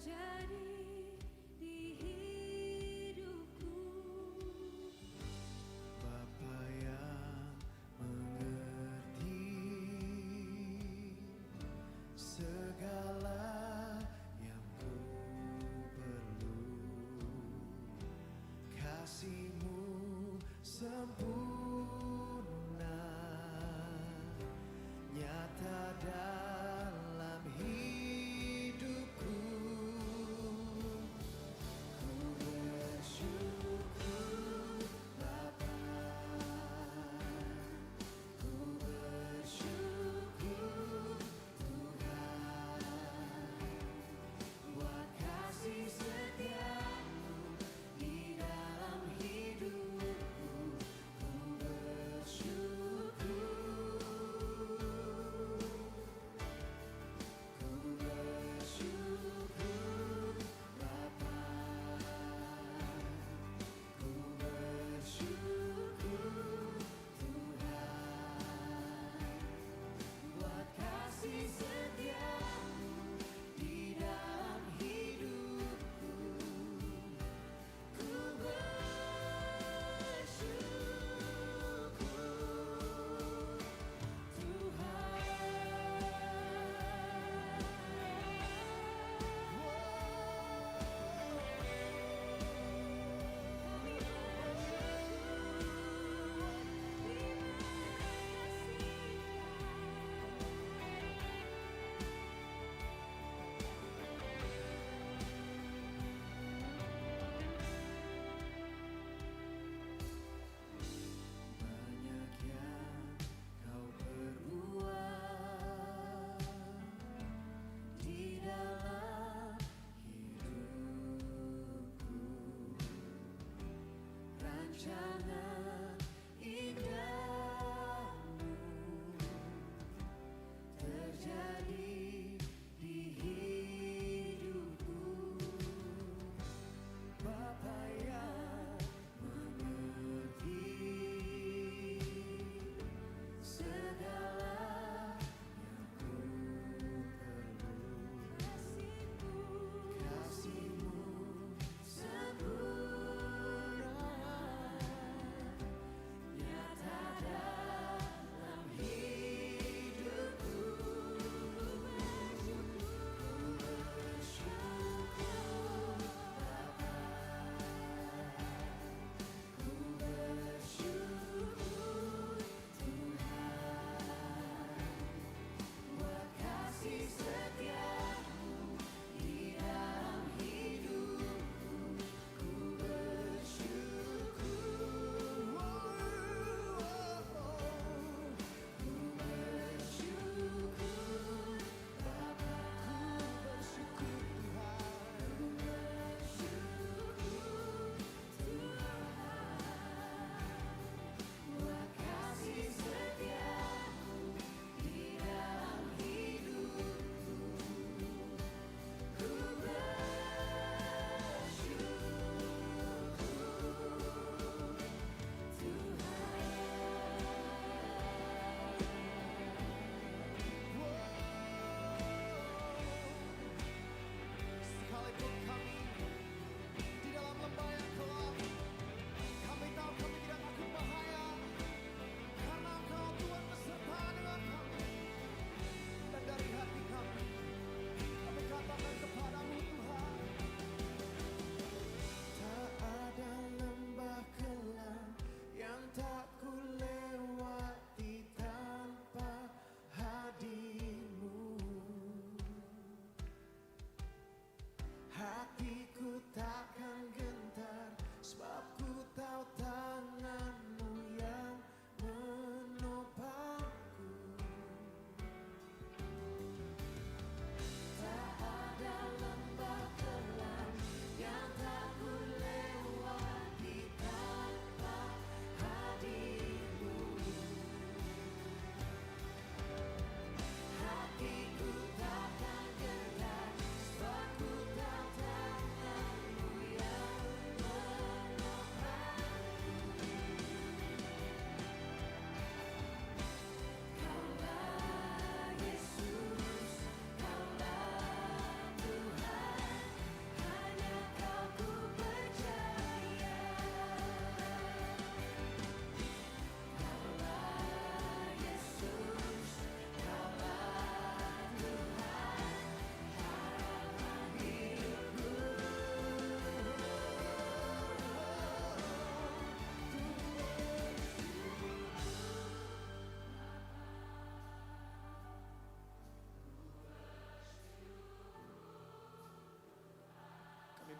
terjadi di hidupku. Bapa yang mengerti segala yang ku perlu, kasih-Mu sempurna nyata dalam hidupku.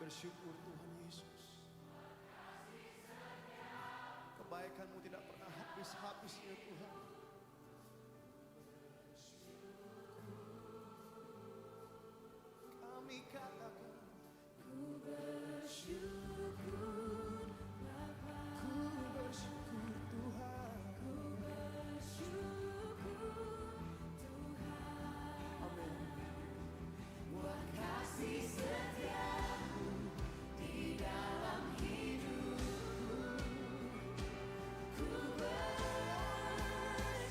bersyukur Tuhan Yesus. Kebaikan-Mu tidak pernah habis-habis ya Tuhan. Kami katakan Ku bersyukur Bapa, ku bersyukur Tuhan. ku bersyukur Tuhan. Amin. Buat kasih setiamu di dalam hidupku. Ku bersyukur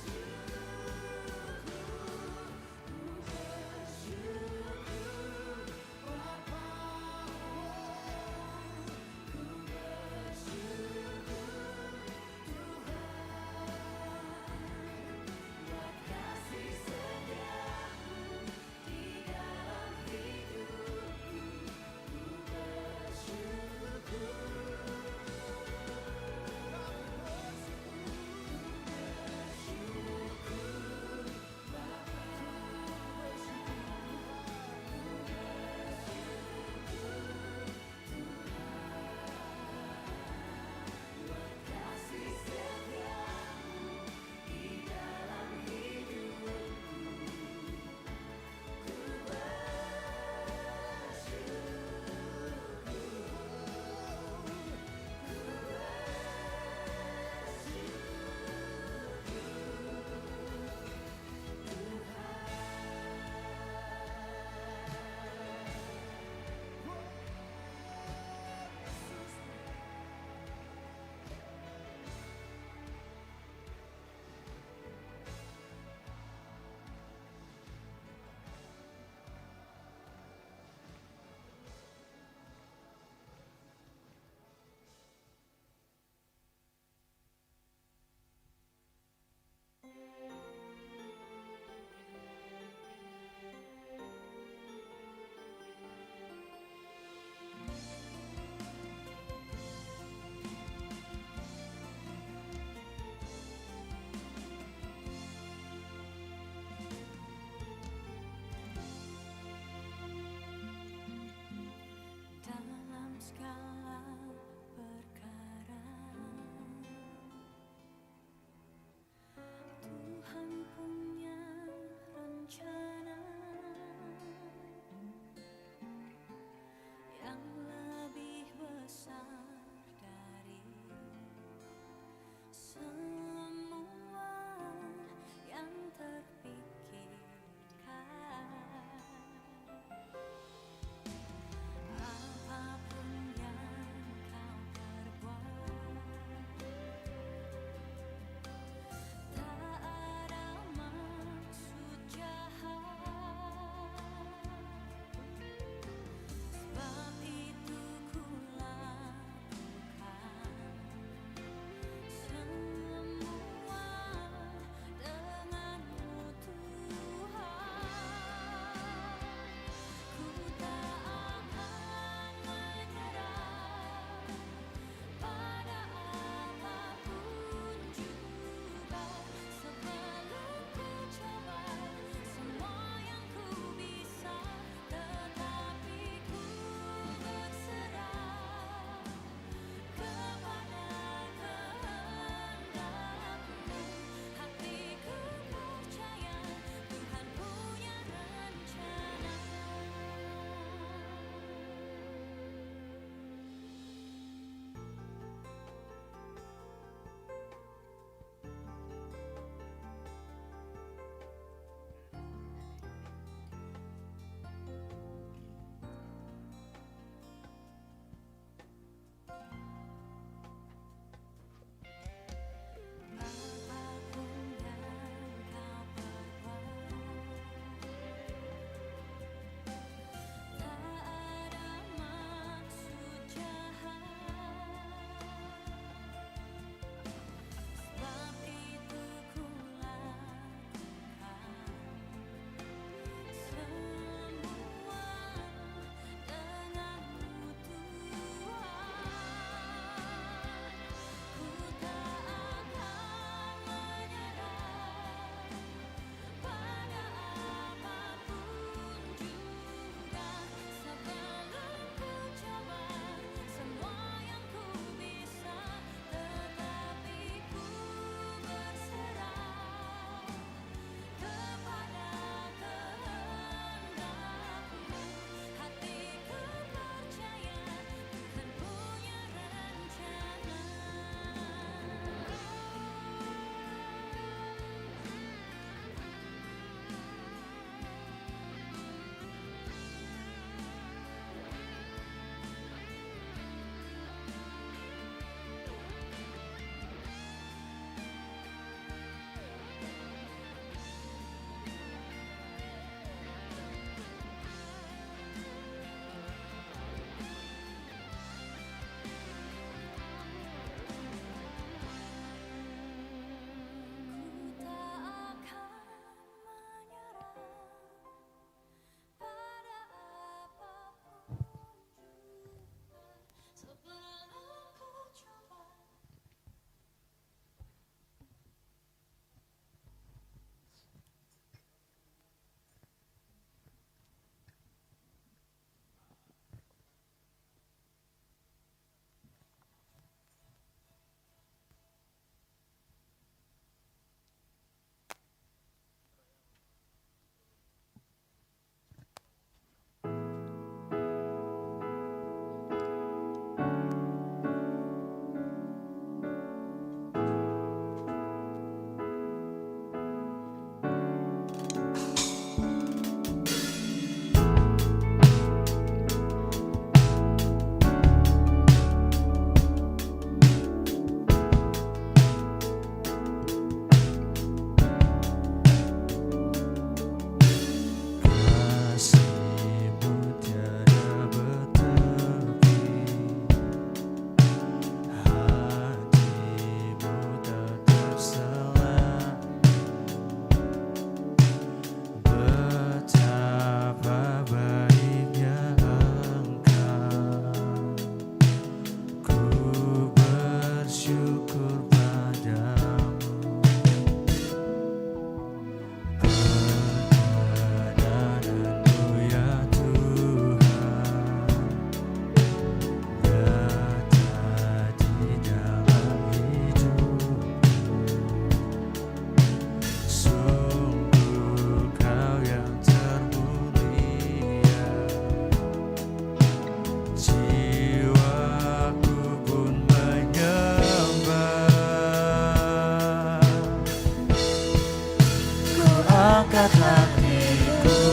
hatiku,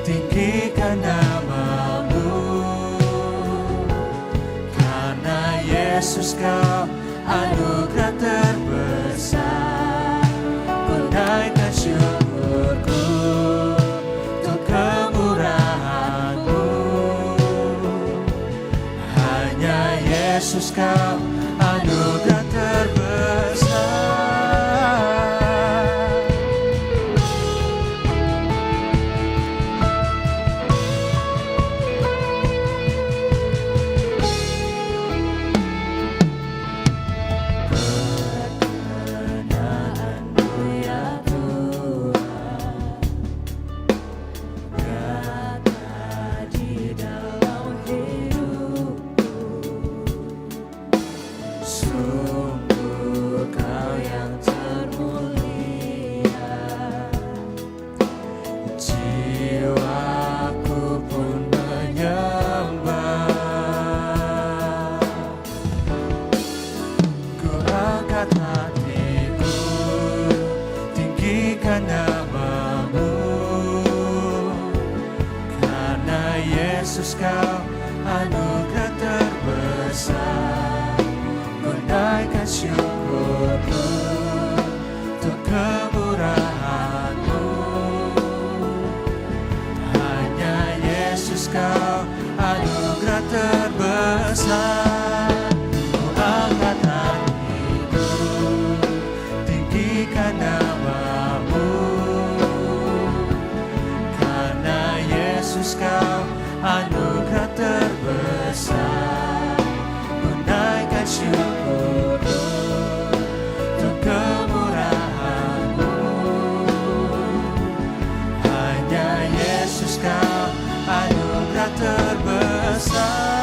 tinggikan nama-Mu. Karena Yesus Kau anugerah terbesar, ku naikkan syukurku untuk kemurahan-Mu. Hanya Yesus Kau anugerah terbesar. Yesus Kau anugerah terbesar, ku naikkan syukurku untuk kemurahan-Mu. Hanya Yesus Kau anugerah terbesar. Ku angkat hatiku, tinggikan nama-Mu. Karena Yesus Kau anugerah terbesar, ku naikkan syukurku untuk kemurahan-Mu. Hanya Yesus Kau anugerah terbesar.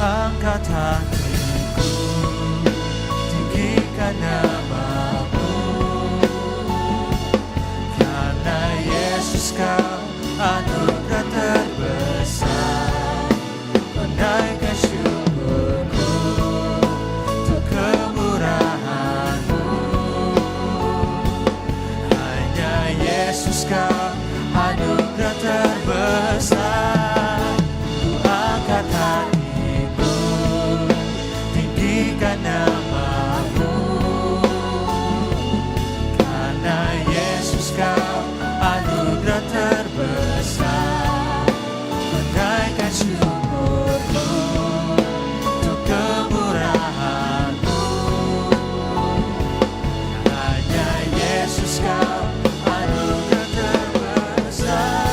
Angkat hatiku, tinggikan nama-Mu. Karena Yesus Kau anugerah terbesar, menaikkan syukurku untuk kemurahan-Mu. Hanya Yesus Kau anugerah terbesar. Ku angkat hatiku, tinggikan nama-Mu. Karena Yesus Kau anugerah terbesar, menaikkan syukurku untuk kemurahan-Mu. Hanya Yesus Kau anugerah terbesar.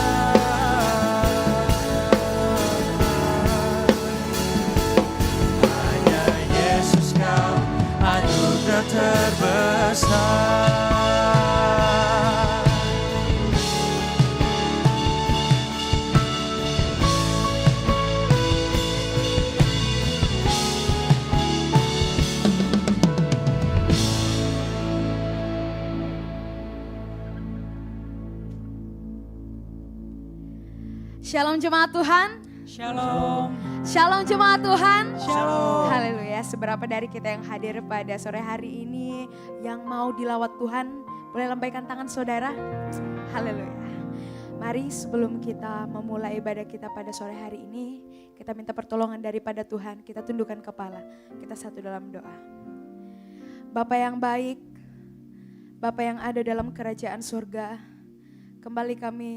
Hanya Yesus Kau anugerah terbesar. Shalom jemaat Tuhan. Shalom. Shalom jemaat Tuhan. Shalom. Haleluya. Seberapa dari kita yang hadir pada sore hari ini yang mau dilawat Tuhan, boleh lambaikan tangan saudara. Haleluya. Mari sebelum kita memulai ibadah kita pada sore hari ini, kita minta pertolongan daripada Tuhan. Kita tundukkan kepala, kita satu dalam doa. Bapa yang baik, Bapa yang ada dalam kerajaan surga, kembali kami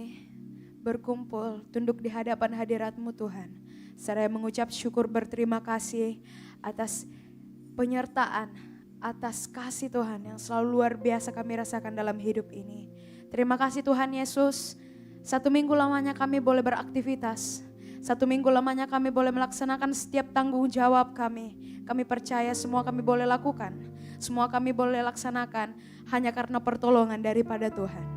berkumpul, tunduk di hadapan hadirat-Mu Tuhan. Saya mengucap syukur berterima kasih atas penyertaan, atas kasih Tuhan yang selalu luar biasa kami rasakan dalam hidup ini. Terima kasih Tuhan Yesus, 1 minggu lamanya kami boleh beraktivitas. 1 minggu lamanya kami boleh melaksanakan setiap tanggung jawab kami. Kami percaya semua kami boleh lakukan, semua kami boleh laksanakan hanya karena pertolongan daripada Tuhan.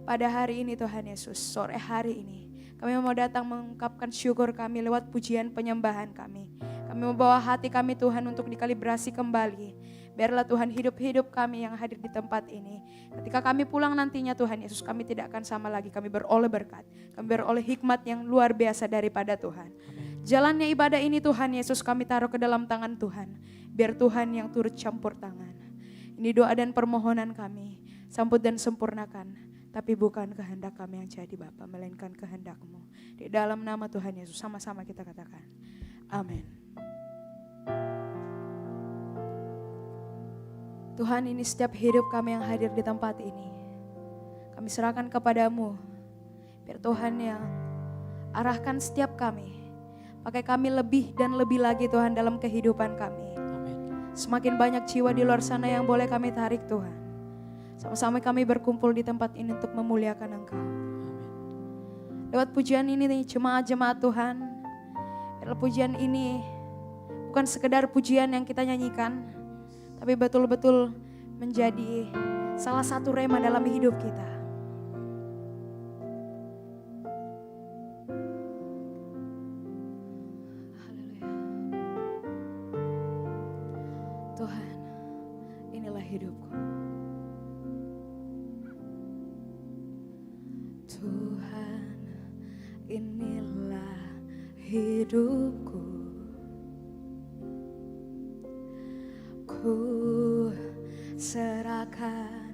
Pada hari ini Tuhan Yesus, sore hari ini Kami mau datang mengungkapkan syukur kami lewat pujian penyembahan kami. Kami membawa hati kami Tuhan untuk dikalibrasi kembali. Biarlah Tuhan hidup kami yang hadir di tempat ini. Ketika kami pulang nantinya Tuhan Yesus, kami tidak akan sama lagi. Kami beroleh berkat, kami beroleh hikmat yang luar biasa daripada Tuhan. Jalannya ibadah ini Tuhan Yesus kami taruh ke dalam tangan Tuhan. Biar Tuhan yang turut campur tangan. Ini doa dan permohonan kami. Sambut dan sempurnakan. Tapi bukan kehendak kami yang jadi Bapa, melainkan kehendak-Mu. Di dalam nama Tuhan Yesus sama-sama kita katakan. Amin. Tuhan, ini setiap hidup kami yang hadir di tempat ini, kami serahkan kepadamu. Biar Tuhan yang arahkan setiap kami. Pakai kami lebih dan lebih lagi Tuhan dalam kehidupan kami. Semakin banyak jiwa di luar sana yang boleh kami tarik Tuhan. Sama-sama kami berkumpul di tempat ini untuk memuliakan Engkau. Lewat pujian ini nih jemaat-jemaat Tuhan. Biarlah pujian ini bukan sekedar pujian yang kita nyanyikan, tapi betul-betul menjadi salah satu rema dalam hidup kita. Haleluya. Tuhan, inilah hidupku. Tuhan, inilah hidupku. Ku serahkan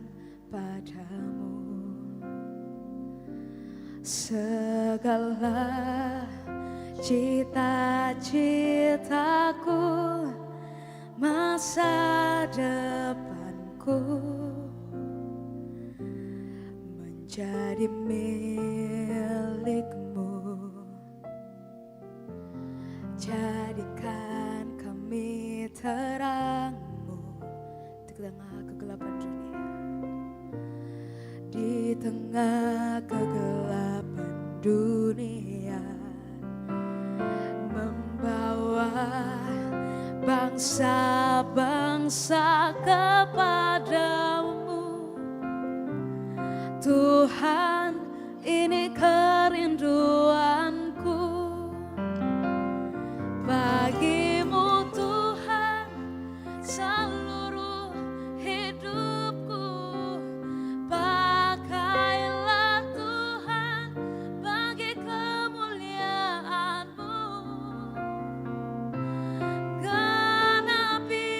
padamu segala cita-citaku, masa depanku menjadi milik-Mu. Jadikan kami terang-Mu di tengah kegelapan dunia. Di tengah kegelapan dunia, membawa bangsa-bangsa kepadamu. Tuhan, ini kerinduanku. Bagi-Mu Tuhan, seluruh hidupku. Pakailah Tuhan bagi kemuliaan-Mu. Genapi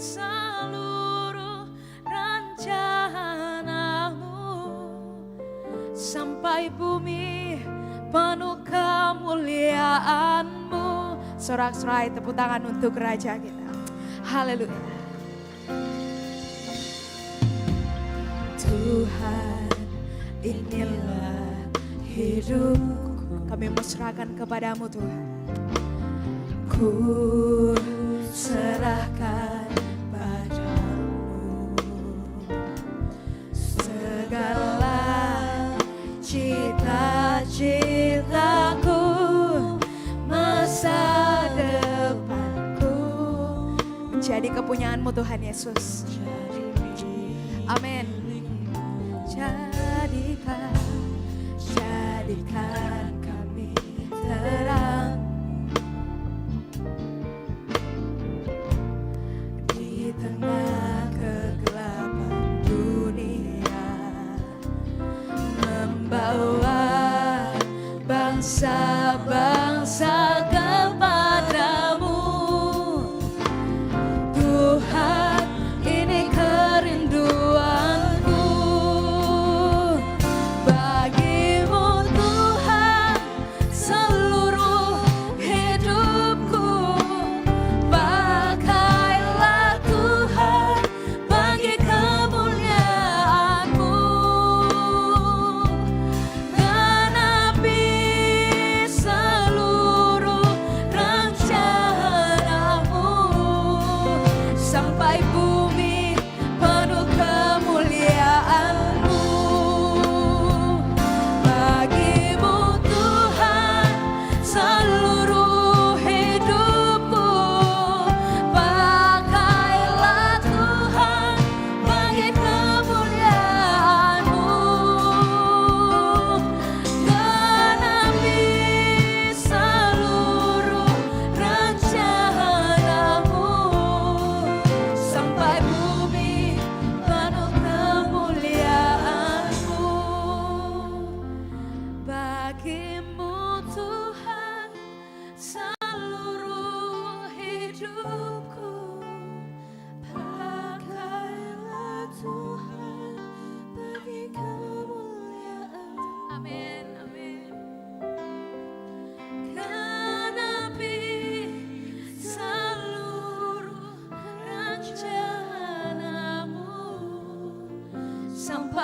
seluruh rencana-Mu, sampai bumi penuh kemuliaan-Mu. Sorak-sorai tepuk tangan untuk Raja kita. Haleluya. Tuhan, inilah hidupku. Kami mau serahkan kepadamu Tuhan. Ku serahkan padamu segala cita-citaku, masa depanku menjadi kepunyaan-Mu Tuhan Yesus. Amin. Jadikan kami terang di tengah kegelapan dunia, membawa bangsa-bangsa kepadamu. Tuhan, ini kerinduanku. Bagi-Mu Tuhan, seluruh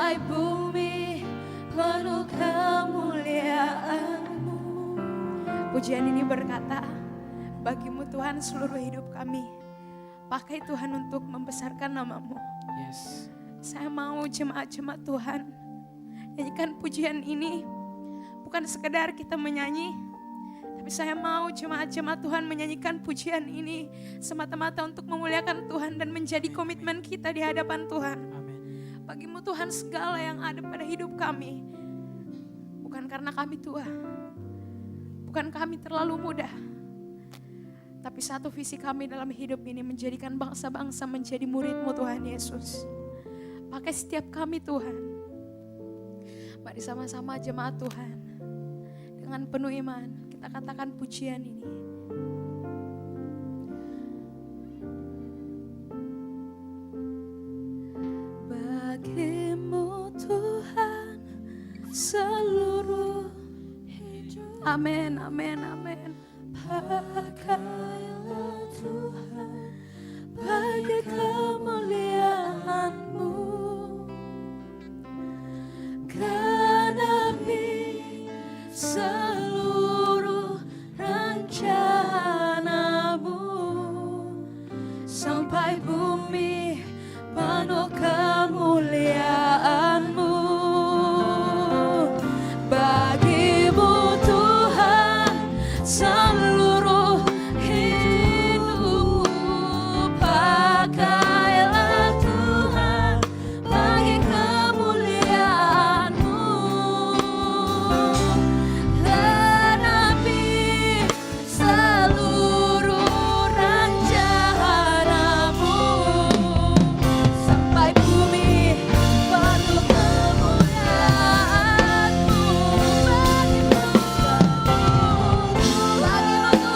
sampai bumi penuh kemuliaan-Mu. Pujian ini berkata, bagimu Tuhan seluruh hidup kami. Pakai Tuhan untuk membesarkan nama-Mu. Yes. Saya mau jemaat-jemaat Tuhan nyanyikan pujian ini. Bukan sekedar kita menyanyi, tapi saya mau jemaat-jemaat Tuhan menyanyikan pujian ini semata-mata untuk memuliakan Tuhan dan menjadi komitmen kita di hadapan Tuhan. Amin. Bagimu Tuhan segala yang ada pada hidup kami. Bukan karena kami tua, bukan kami terlalu muda, tapi satu visi kami dalam hidup ini menjadikan bangsa-bangsa menjadi murid-Mu Tuhan Yesus. Pakai setiap kami Tuhan. Mari sama-sama jemaat Tuhan, dengan penuh iman kita katakan pujian ini. Bagimu Tuhan seluruh hidup. Amin, amin, amin. Pakailah Tuhan bagi kemuliaan-Mu. Genapi seluruh rencana-Mu sampai bumi penuh kemuliaan-Mu. Bagimu Tuhan seluruh hidup. Pakailah Tuhan bagi kemuliaan-Mu. Genapi seluruh rencana-Mu sampai bumi penuh kemuliaan-Mu. Bagimu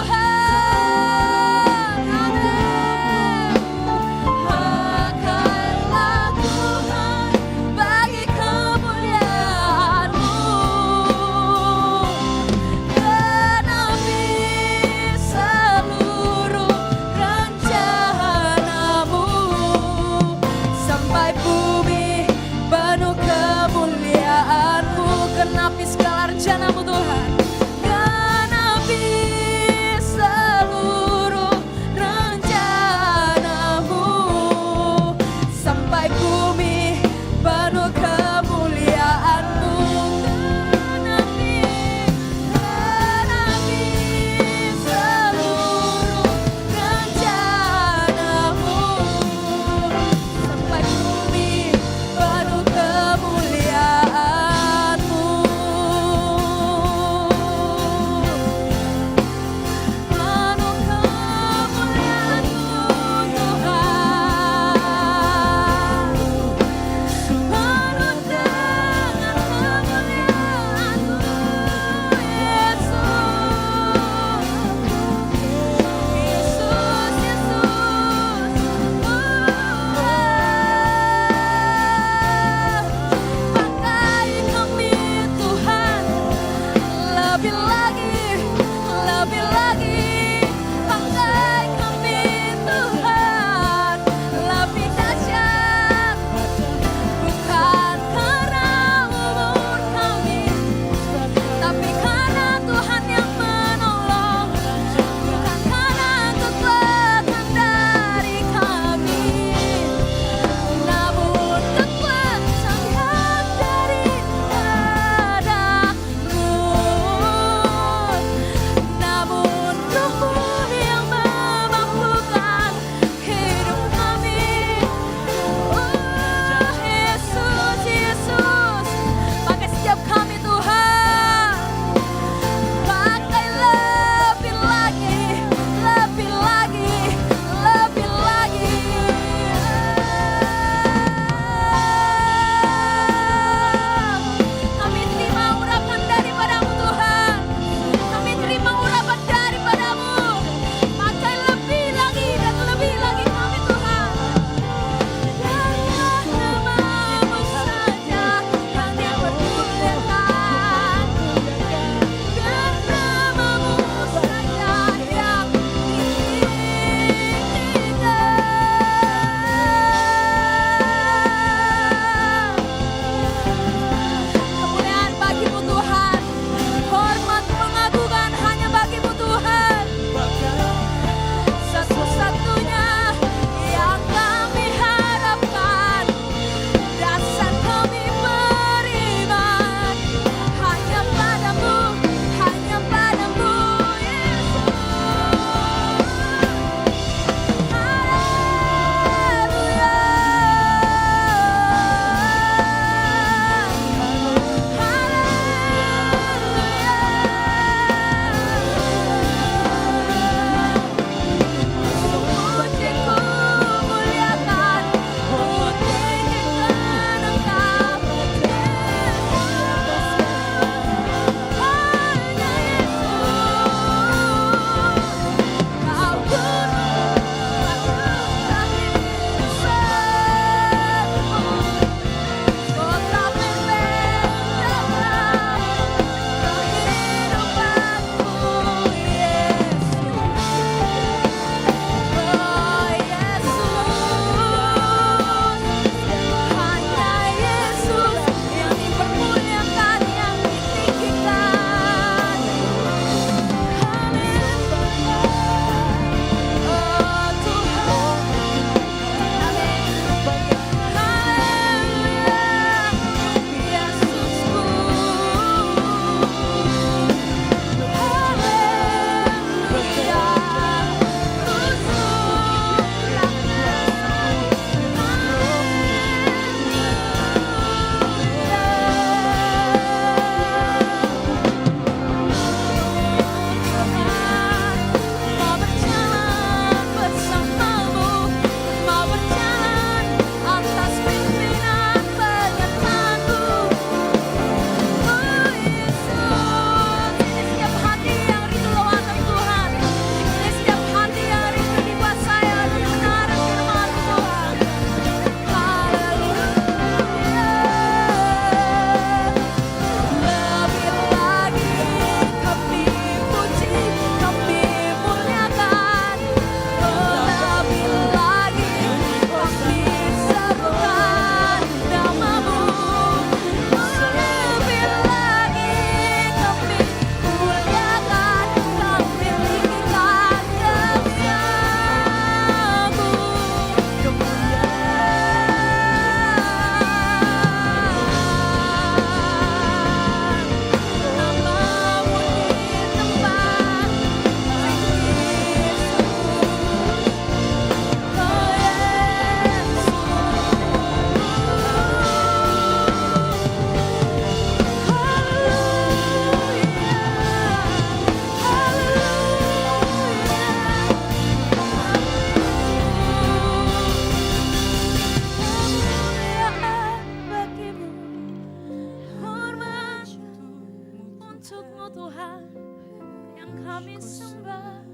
sembah,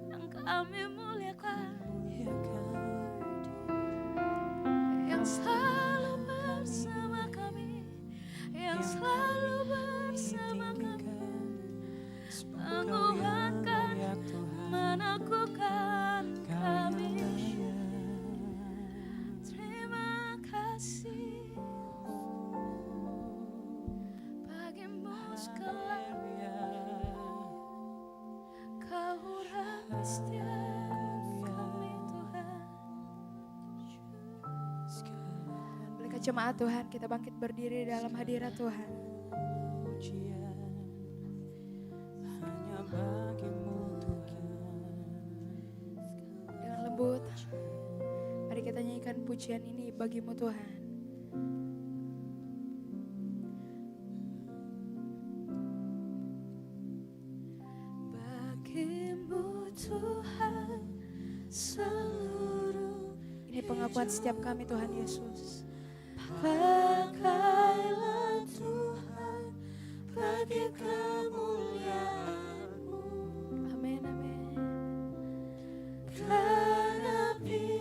yang kami muliakan, yang selalu bersama kami, yang selalu bersama kami, menguatkan, meneguhkan kami. Terima kasih bagimu segala Kau rapi setiap kami Tuhan. Bolehkah jemaat Tuhan kita bangkit berdiri dalam hadirat Tuhan. Hanya bagimu Tuhan. Dengan lembut, mari kita nyanyikan pujian ini bagimu Tuhan. Bagimu Tuhan seluruh Ini pengakuan setiap kami Tuhan Yesus. pakailah Tuhan bagi kemuliaan-Mu. Amin, amin. Genapi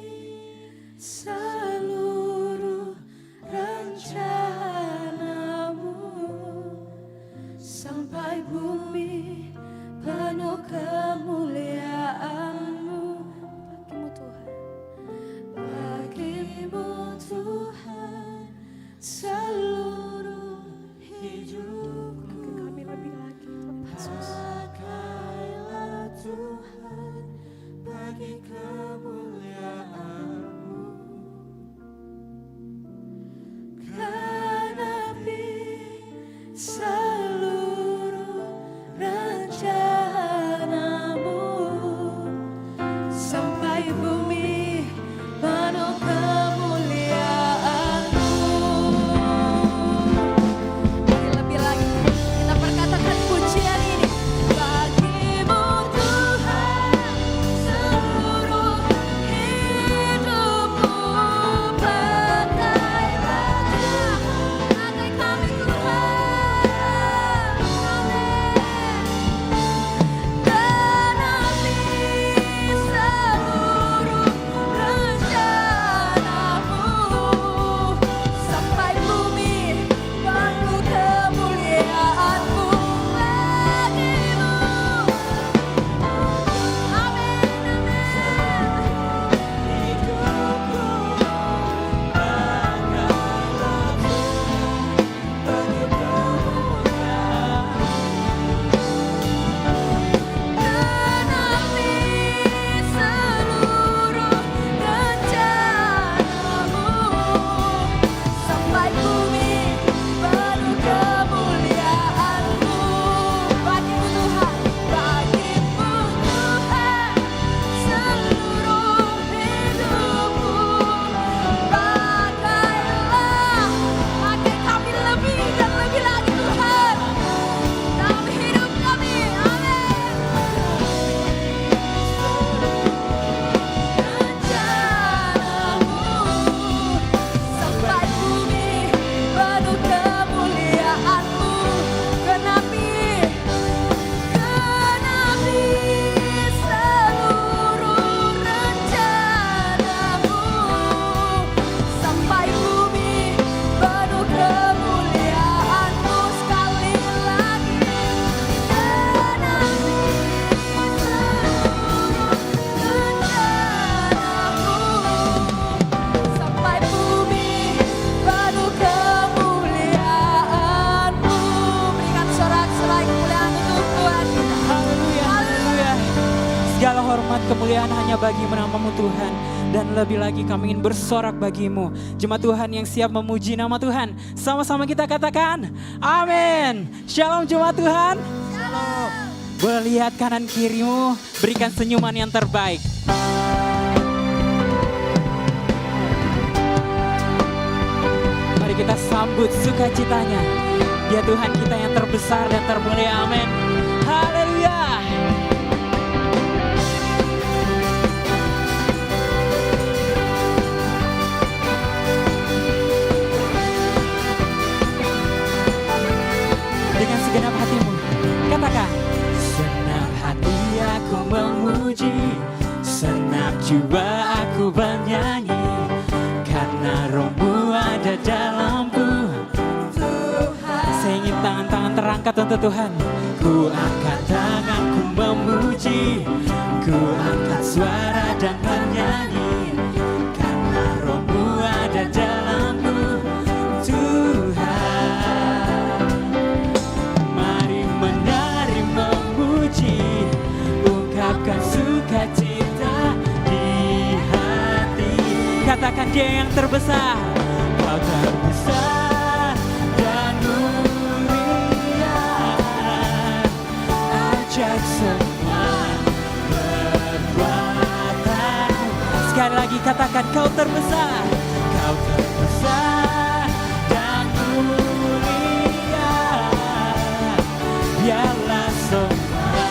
seluruh rencana-Mu sampai bumi penuh kemuliaan-Mu. Bagimu Tuhan. Bagimu Tuhan seluruh hidupku. Kami lebih lagi Tuhan Yesus. Pakailah Tuhan bagi kemuliaan-Mu. Genapi seluruh rencana-Mu sampai bumi penuh kemuliaan-Mu. Mari lebih lagi kita perkatakan pujian ini. Bagimu Tuhan seluruh hidupku, pakailah Tuhan, pakai kami Tuhan. Genapi seluruh rencana-Mu sampai bumi penuh kemuliaan-Mu. Bagimu, amin, hidupku genapi seluruh rencana-Mu sampai bumi penuh kemuliaan-Mu. Bagimu Tuhan, bagimu Tuhan seluruh hidupku, pakailah, pakai kami lebih dan lebih lagi Tuhan dalam hidup kami, amin. Rencana-Mu sampai bumi penuh kemuliaan-Mu. Genapi seluruh rencana-Mu sampai bumi penuh kemuliaan-Mu. Sekali lagi, genapi seluruh rencana-Mu sampai bumi penuh kemuliaan-Mu. Berikan sorak-sorai kemuliaan untuk Tuhan kita. Haleluya, haleluya. Segala hormat kemuliaan hanya bagi-Mu namamu Tuhan. Dan lebih lagi kami ingin bersorak bagi-Mu. Jemaat Tuhan yang siap memuji nama Tuhan. Sama-sama kita katakan, amin. Shalom jemaat Tuhan. Shalom. Boleh lihat kanan kirimu, berikan senyuman yang terbaik. Mari kita sambut sukacitanya. Dia Tuhan kita yang terbesar dan termulia, amin. Haleluya. Dengan segenap hatimu, katakan, senang hati memuji, senang jiwa aku bernyanyi, karena rohmu ada dalamku. Saya ingin tangan-tangan terangkat untuk Tuhan. Ku angkat tanganku memuji, ku angkat suara dan bernyanyi, karena rohmu ada dalamku. Tuhan, mari menari memuji, ungkapkan sukacita di hati. Katakan Dia yang terbesar, Kau terbesar dan mulia, ajaib semua perbuatanmu. Sekali lagi katakan, Kau terbesar, Kau terbesar dan mulia, biarlah semua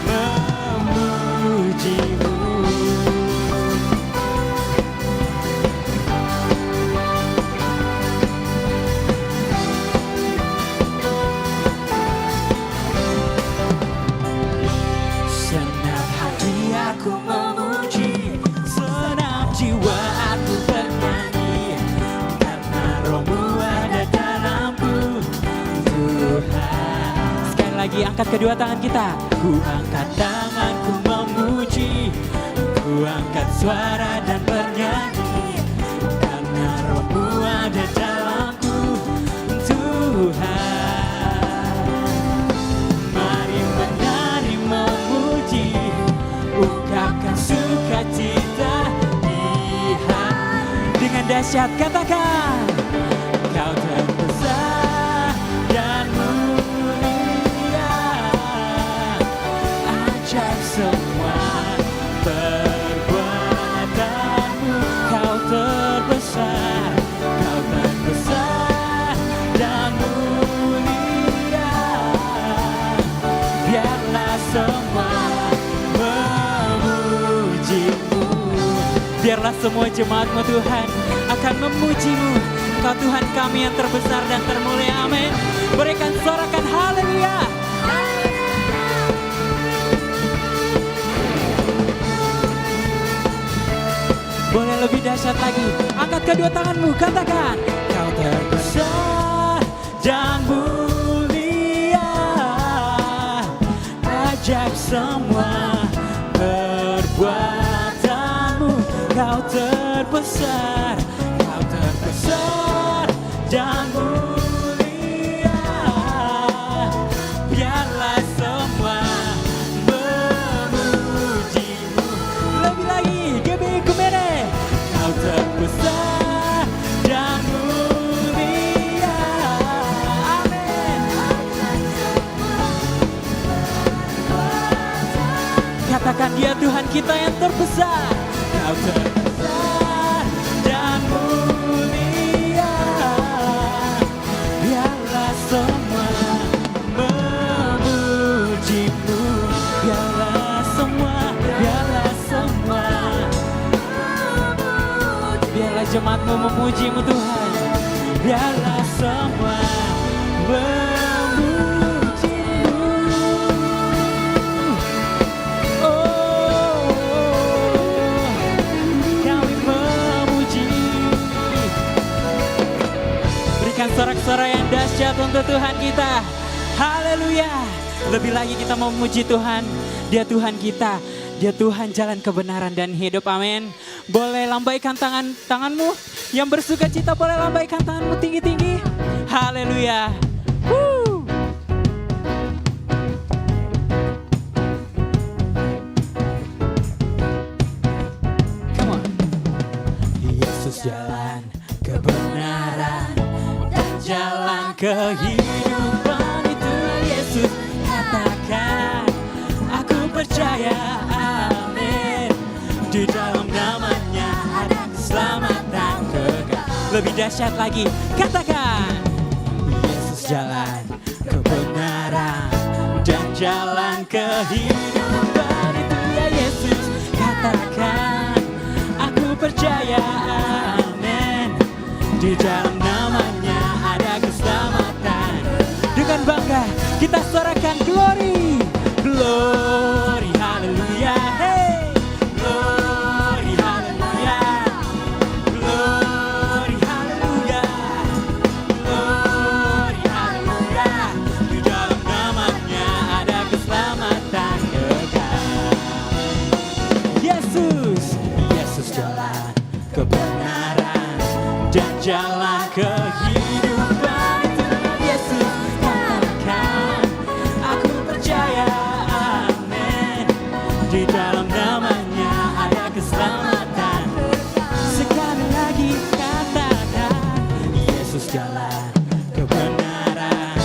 memujimu. Senang hati aku memuji, senang jiwa aku bernyanyi, karena rohmu ada dalamku. Tuhan, sekali lagi angkat kedua tangan kita. Ku angkat tanganku memuji, ku angkat suara dan bernyanyi, karena rohmu ada dalamku. Tuhan, mari menari memuji, ungkapkan sukacita di hati. Dengan dahsyat katakan, Kau terbesar dan mulia, ajaib semua perbuatanmu. Kau terbesar, Kau terbesar dan mulia, biarlah semua memujimu. Biarlah semua jemaat-Mu Tuhan akan memujimu. Kau Tuhan kami yang terbesar dan termulia. Amin. Berikan sorakan haleluya. Boleh lebih dahsyat lagi. Angkat kedua tanganmu, katakan, Kau terbesar dan mulia, ajaib semua perbuatanmu. Kau terbesar, Kau terbesar dan mulia, biarlah semua memujimu. Lebih lagi, GBI Kumene. Kau terbesar dan mulia, amin. Katakan Dia Tuhan kita yang terbesar. Kau terbesar dan mulia, biarlah semua memujimu. Biarlah semua, biarlah semua, biarlah jemaat-Mu memujimu Tuhan. Biarlah semua memujimu. Oh, kami memuji. Berikan sorak-sorai yang dahsyat untuk Tuhan kita. Haleluya. Lebih lagi kita memuji Tuhan. Dia Tuhan kita. Dia Tuhan jalan kebenaran dan hidup. Amin. Boleh lambaikan tanganmu. Yang bersuka cita boleh lambaikan tanganmu tinggi-tinggi. Haleluya. Woo. Come on. Yesus jalan kebenaran dan jalan kehidupan, itu Yesus katakan. Aku percaya, amin. Di dalam namanya ada keselamatan kekal. Lebih dahsyat lagi, katakan. Yesus jalan kebenaran dan jalan kehidupan, itu ya Yesus katakan. Aku percaya, amin. Di dalam namanya ada keselamatan. Dengan bangga kita sorakan glory, glory, haleluya. Hey. jalan kehidupan itu Yesus katakan, aku percaya, amin. Di dalam namanya ada keselamatan. Sekali lagi katakan, Yesus jalan kebenaran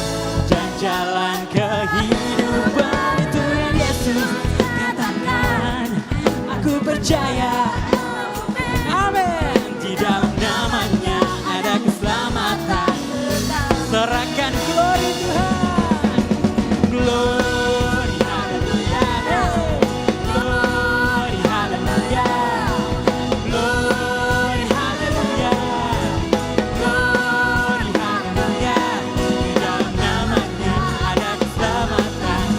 dan jalan kehidupan itu Yesus katakan, aku percaya, amin. Di dalam namanya ada keselamatan. Serahkan glory Tuhan, glory haleluya, glory haleluya, glory haleluya, glory haleluya. Di dalam namanya ada keselamatan.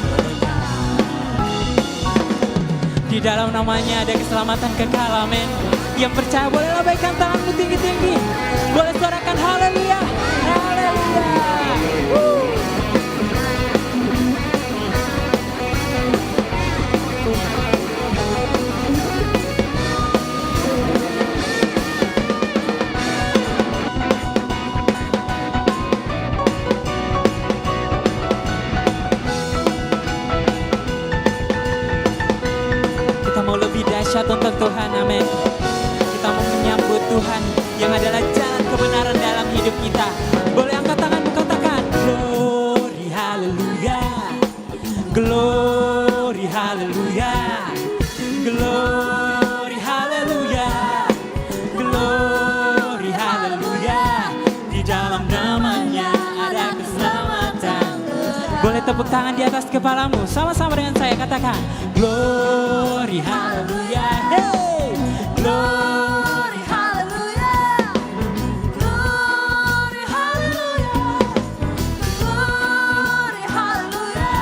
Di dalam namanya ada keselamatan kekal, amin. Yang percaya boleh lambaikan tanganmu tinggi-tinggi. Boleh suarakan haleluya, haleluya. Kita mau lebih dahsyat untuk Tuhan, amin. Kita mau menyambut Tuhan yang adalah jalan kebenaran dalam hidup kita. Boleh angkat tanganmu, katakan glory haleluya, glory haleluya, glory haleluya, glory haleluya. Di dalam namanya ada keselamatan. Boleh tepuk tangan di atas kepalamu sama-sama dengan saya, katakan glory haleluya, hey, glory haleluya, glory haleluya, glory haleluya.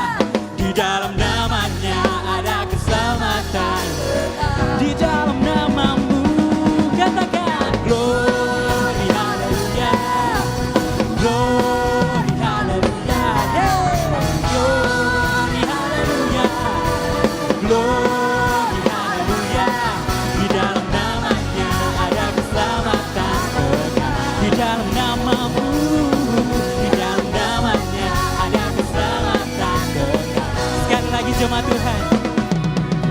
Di dalam namanya ada keselamatan. Di dalam namamu katakan glory haleluya, glory haleluya, hey, glory haleluya, glory haleluya. Di dalam namanya ada keselamatan. Di dalam namamu, di dalam namanya ada keselamatan. Sekali lagi jemaat Tuhan,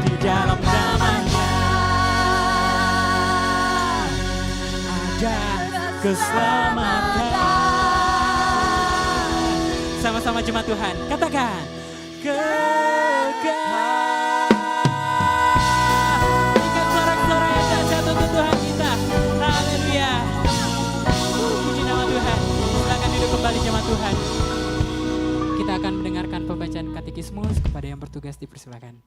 di dalam namanya ada keselamatan. Sama-sama jemaat Tuhan, katakan kekal. Ikat sorak-sorai yang dahsyat untuk Tuhan kita. Haleluya. Puji nama Tuhan. Silakan duduk kembali jemaat Tuhan. Kita akan mendengarkan pembacaan katekismus. Kepada yang bertugas dipersilakan.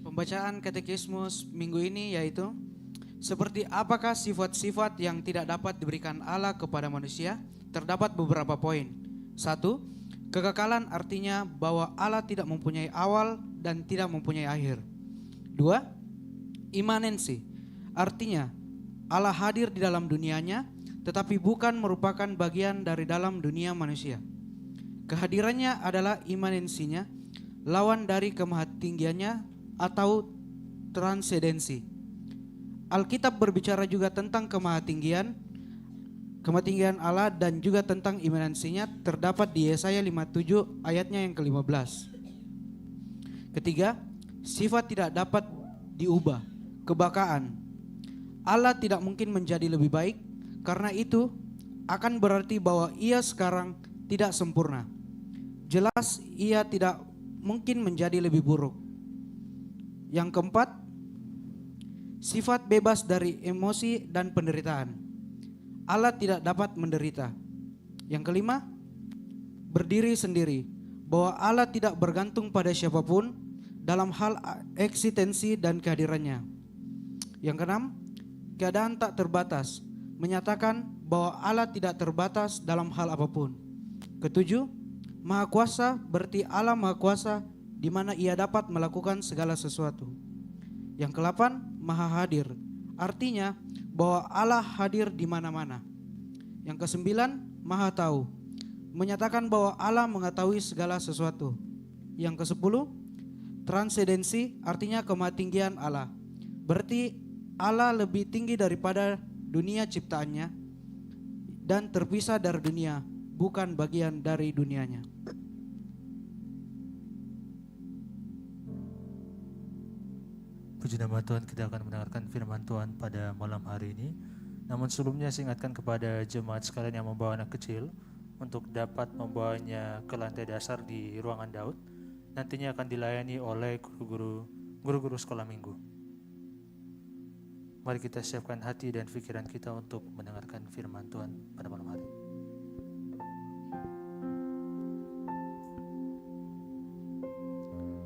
Pembacaan katekismus minggu ini yaitu seperti apakah sifat-sifat yang tidak dapat diberikan Allah kepada manusia? Terdapat beberapa poin. 1. Kekekalan artinya bahwa Allah tidak mempunyai awal dan tidak mempunyai akhir. 2. Imanensi artinya Allah hadir di dalam dunianya tetapi bukan merupakan bagian dari dalam dunia manusia. Kehadirannya adalah imanensinya, lawan dari kemahatinggiannya atau transendensi. Alkitab berbicara juga tentang kemahatinggian Allah dan juga tentang imanensinya, terdapat di Yesaya 57 ayatnya yang ke-15. Ketiga, sifat tidak dapat diubah, kebakaan. Allah tidak mungkin menjadi lebih baik, karena itu akan berarti bahwa ia sekarang tidak sempurna. Jelas ia tidak mungkin menjadi lebih buruk. Yang keempat, sifat bebas dari emosi dan penderitaan. Allah tidak dapat menderita. Yang kelima, berdiri sendiri, bahwa Allah tidak bergantung pada siapapun dalam hal eksistensi dan kehadirannya. Yang keenam, keadaan tak terbatas, menyatakan bahwa Allah tidak terbatas dalam hal apapun. Ketujuh, Maha Kuasa berarti Allah Maha Kuasa di mana ia dapat melakukan segala sesuatu. Yang ke-8, Maha Hadir, artinya bahwa Allah hadir di mana-mana. Yang ke-9, Maha Tahu, menyatakan bahwa Allah mengetahui segala sesuatu. Yang ke-10, transendensi artinya kemahatinggian Allah. Berarti Allah lebih tinggi daripada dunia ciptaannya dan terpisah dari dunia, bukan bagian dari dunianya. Puji nama Tuhan, kita akan mendengarkan firman Tuhan pada malam hari ini. Namun sebelumnya saya ingatkan kepada jemaat sekalian yang membawa anak kecil untuk dapat membawanya ke lantai dasar di ruangan Daud. Nantinya akan dilayani oleh guru-guru sekolah minggu. Mari kita siapkan hati dan pikiran kita untuk mendengarkan firman Tuhan pada malam hari.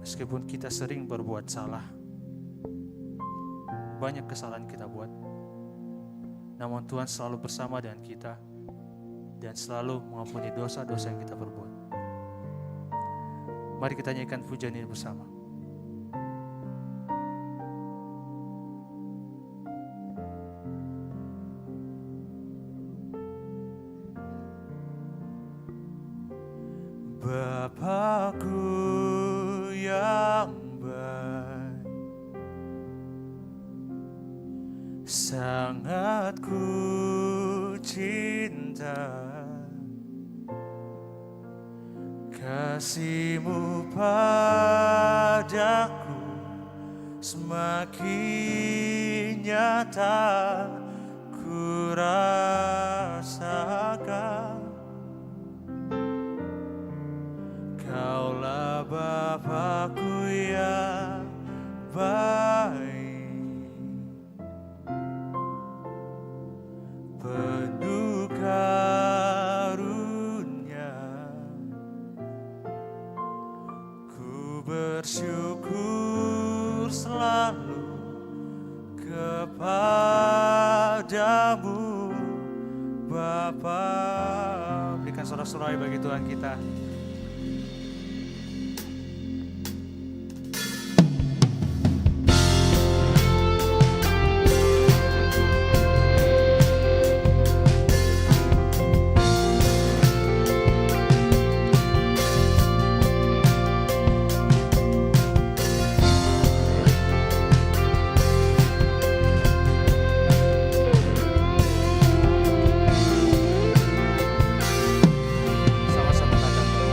Meskipun kita sering berbuat salah, banyak kesalahan kita buat, namun Tuhan selalu bersama dengan kita dan selalu mengampuni dosa-dosa yang kita perbuat. Mari kita nyanyikan pujian ini bersama. Bapakku yang baik, sangat ku cinta, kasih-Mu padaku semakin nyata ku rasakan. Kaulah Bapakku yang baik, penuh karunia, ku bersyukur selalu kepadamu Bapa. Berikan sorak-sorai bagi Tuhan kita. Sama-sama katakan.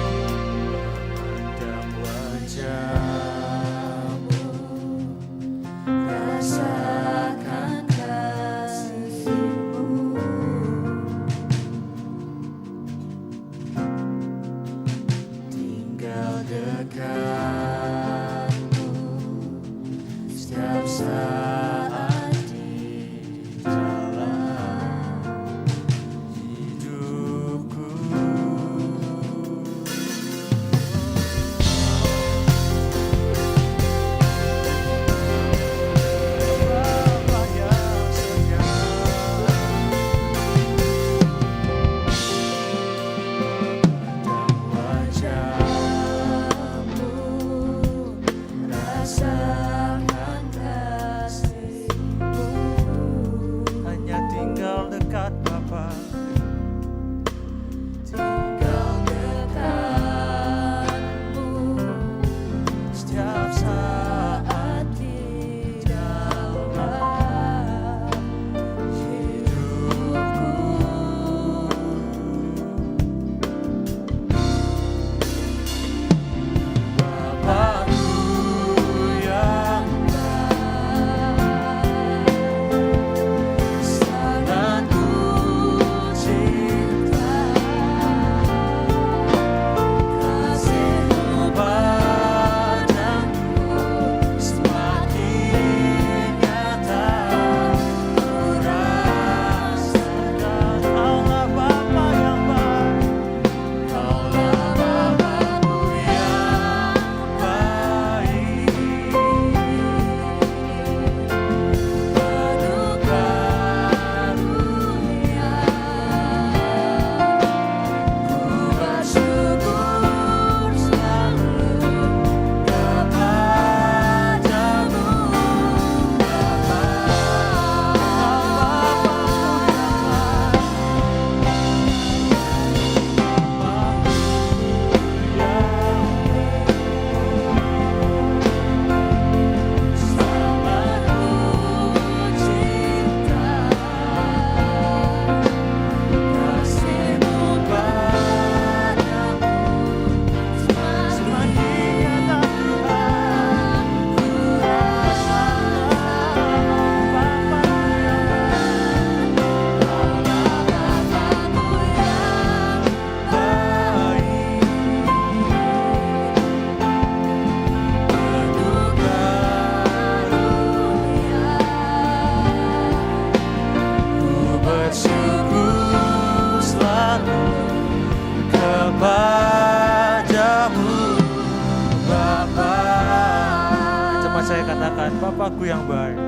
Bapakku yang baik.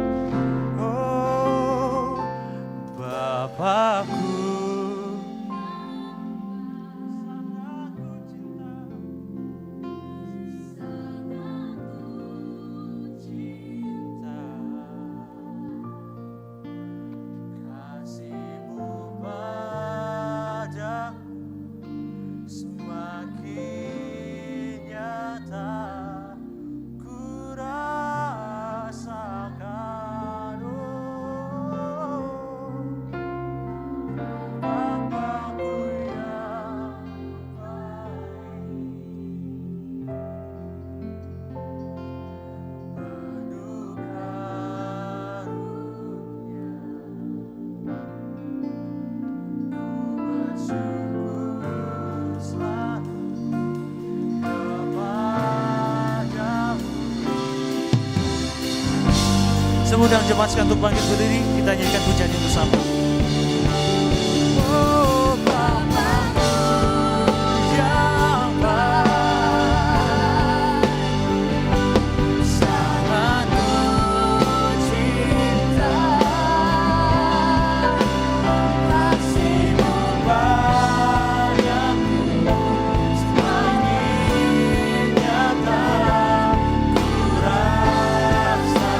Oh, Bapakku. Kasih-Mu padaku semakin nyata ku rasakan. Oh, Bapakku yang baik, penuh karunia, bersyukur selalu kepadamu. Semudang jemaat sekalian untuk bangkit berdiri, kita nyanyikan pujian ini bersama. Oh, Bapakku yang baik, sangat ku cinta. Kasih-Mu padaku semakin nyata ku rasakan.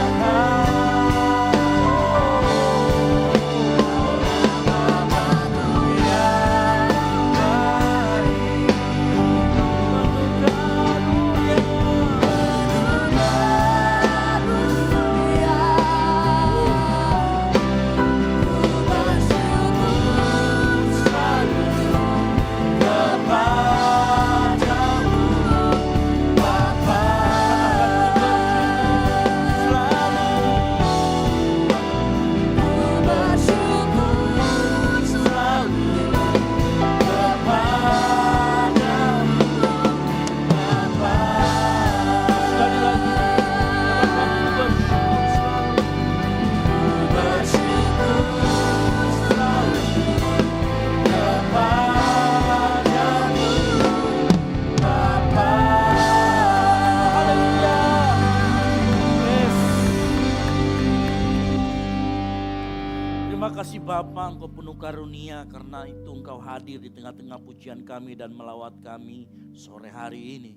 Terima kasih Bapa, Engkau penuh karunia, karena itu Engkau hadir di tengah-tengah pujian kami dan melawat kami sore hari ini.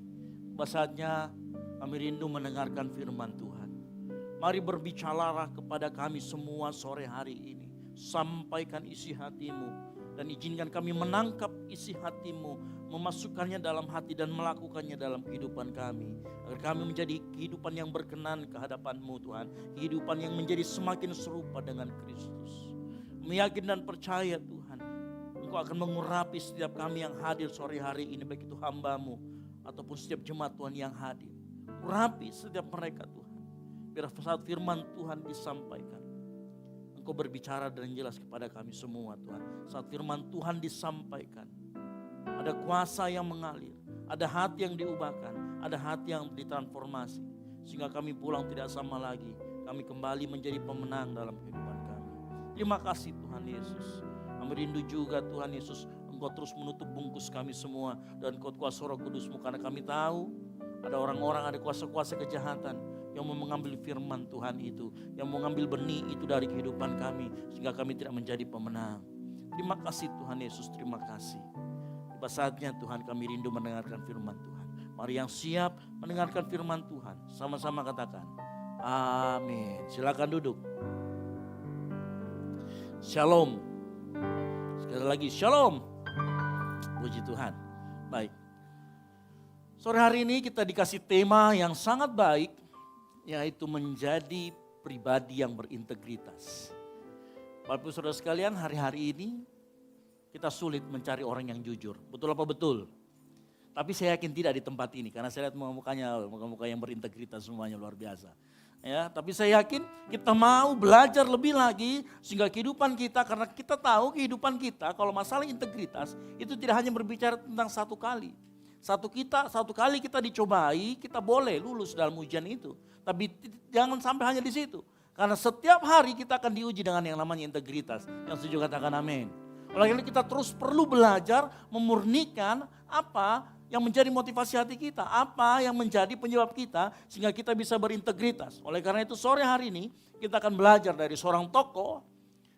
Saatnya kami rindu mendengarkan firman Tuhan. Mari berbicaralah kepada kami semua sore hari ini. Sampaikan isi hati-Mu dan izinkan kami menangkap isi hati-Mu, memasukkannya dalam hati dan melakukannya dalam kehidupan kami. Agar kami menjadi kehidupan yang berkenan ke hadapan-Mu Tuhan. Kehidupan yang menjadi semakin serupa dengan Kristus. Meyakin dan percaya Tuhan, Engkau akan mengurapi setiap kami yang hadir sore hari ini, baik itu hamba-Mu ataupun setiap jemaat Tuhan yang hadir. Urapi setiap mereka Tuhan. Biar saat firman Tuhan disampaikan, Engkau berbicara dengan jelas kepada kami semua Tuhan. Saat firman Tuhan disampaikan, ada kuasa yang mengalir, ada hati yang diubahkan, ada hati yang ditransformasi. Sehingga kami pulang tidak sama lagi, kami kembali menjadi pemenang dalam kehidupan kami. Terima kasih Tuhan Yesus. Kami rindu juga Tuhan Yesus, Engkau terus menutup bungkus kami semua dan kuasa Roh Kudus-Mu, karena kami tahu ada orang-orang, ada kuasa-kuasa kejahatan yang mau mengambil firman Tuhan itu, yang mau mengambil benih itu dari kehidupan kami, sehingga kami tidak menjadi pemenang. Terima kasih Tuhan Yesus, terima kasih. Tiba saatnya Tuhan, kami rindu mendengarkan firman Tuhan. Mari yang siap mendengarkan firman Tuhan, sama-sama katakan amin. Silakan duduk. Shalom. Sekali lagi shalom. Puji Tuhan. Baik. Sore hari ini kita dikasih tema yang sangat baik, yaitu menjadi pribadi yang berintegritas. Bapak Ibu Saudara sekalian, hari-hari ini kita sulit mencari orang yang jujur. Betul apa betul? Tapi saya yakin tidak di tempat ini, karena saya lihat muka-muka yang berintegritas semuanya luar biasa. Ya, tapi saya yakin kita mau belajar lebih lagi sehingga kehidupan kita, karena kita tahu kehidupan kita kalau masalah integritas itu tidak hanya berbicara tentang satu kali. Satu kali kita dicobai, kita boleh lulus dalam ujian itu. Tapi jangan sampai hanya di situ. Karena setiap hari kita akan diuji dengan yang namanya integritas. Yang setuju katakan amin. Oleh karena kita terus perlu belajar memurnikan apa yang menjadi motivasi hati kita, apa yang menjadi penyebab kita sehingga kita bisa berintegritas. Oleh karena itu sore hari ini kita akan belajar dari seorang tokoh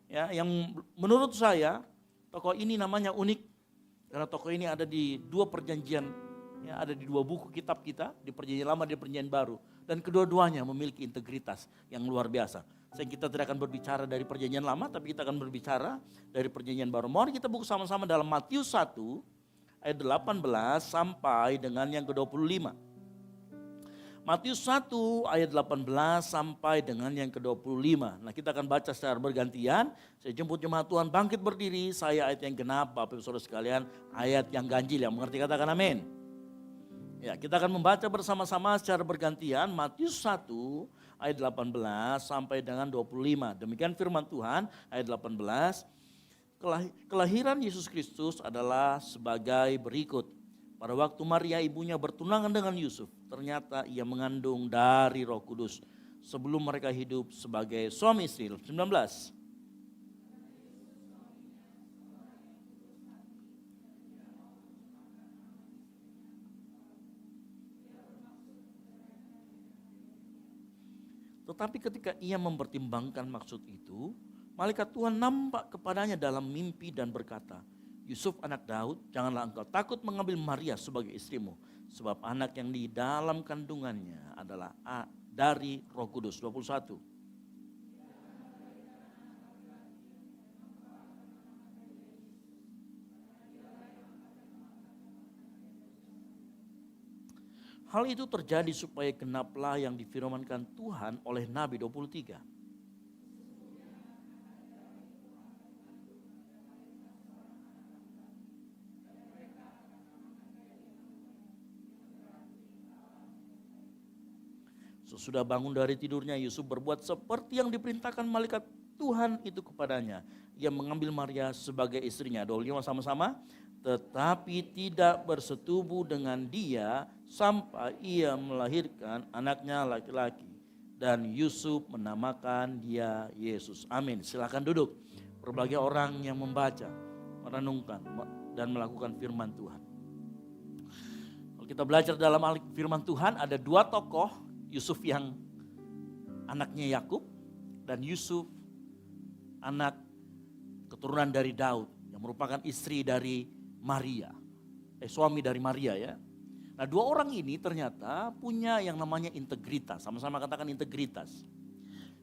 ya, yang menurut saya tokoh ini namanya unik karena tokoh ini ada di dua perjanjian, ya, ada di dua buku kitab kita, di perjanjian lama dan di perjanjian baru, dan kedua-duanya memiliki integritas yang luar biasa. Sehingga kita tidak akan berbicara dari perjanjian lama, tapi kita akan berbicara dari perjanjian baru. Mari kita buku sama-sama dalam Matius 1 ayat 18 sampai dengan yang ke-25. Matius 1 ayat 18 sampai dengan yang ke-25. Nah, kita akan baca secara bergantian. Saya jemput jemaat Tuhan bangkit berdiri. Saya ayat yang genap, Bapak Ibu Saudara sekalian, ayat yang ganjil. Yang mengerti katakan amin. Ya, kita akan membaca bersama-sama secara bergantian Matius 1 ayat 18 sampai dengan 25. Demikian firman Tuhan ayat 18. Kelahiran Yesus Kristus adalah sebagai berikut. Pada waktu Maria ibunya bertunangan dengan Yusuf, ternyata ia mengandung dari Roh Kudus sebelum mereka hidup sebagai suami istri. 19. Tetapi ketika ia mempertimbangkan maksud itu, malaikat Tuhan nampak kepadanya dalam mimpi dan berkata, Yusuf anak Daud, janganlah engkau takut mengambil Maria sebagai istrimu, sebab anak yang di dalam kandungannya adalah dari Roh Kudus. 21. Hal itu terjadi supaya genaplah yang difirmankan Tuhan oleh Nabi 23. Sesudah bangun dari tidurnya, Yusuf berbuat seperti yang diperintahkan malaikat Tuhan itu kepadanya. Ia mengambil Maria sebagai istrinya. 25 sama-sama. Tetapi tidak bersetubuh dengan dia sampai ia melahirkan anaknya laki-laki. Dan Yusuf menamakan dia Yesus. Amin. Silakan duduk. Berbagai orang yang membaca, merenungkan, dan melakukan firman Tuhan. Kalau kita belajar dalam firman Tuhan, ada dua tokoh. Yusuf yang anaknya Yakub dan Yusuf anak keturunan dari Daud yang merupakan istri dari Maria, suami dari Maria ya. Nah, dua orang ini ternyata punya yang namanya integritas, sama-sama katakan integritas.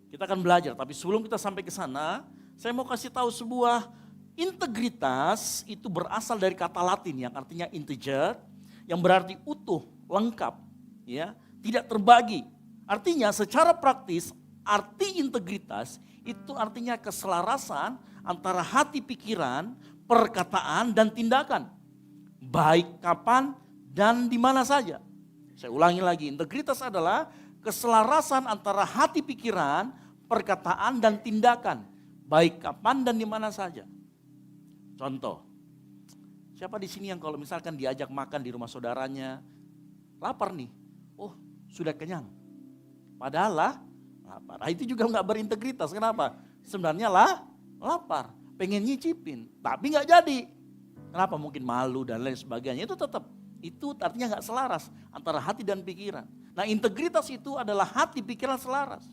Kita akan belajar, tapi sebelum kita sampai ke sana, saya mau kasih tahu sebuah integritas itu berasal dari kata Latin yang artinya integer, yang berarti utuh, lengkap, ya. Tidak terbagi. Artinya secara praktis arti integritas itu artinya keselarasan antara hati pikiran, perkataan dan tindakan. Baik kapan dan di mana saja. Saya ulangi lagi, integritas adalah keselarasan antara hati pikiran, perkataan dan tindakan. Baik kapan dan di mana saja. Contoh, siapa di sini yang kalau misalkan diajak makan di rumah saudaranya, lapar nih, oh sudah kenyang. Padahal lapar. Nah, itu juga nggak berintegritas. Kenapa? Sebenarnya lapar, pengen nyicipin, tapi nggak jadi. Kenapa? Mungkin malu dan lain sebagainya. Itu artinya nggak selaras antara hati dan pikiran. Nah, integritas itu adalah hati pikiran selaras.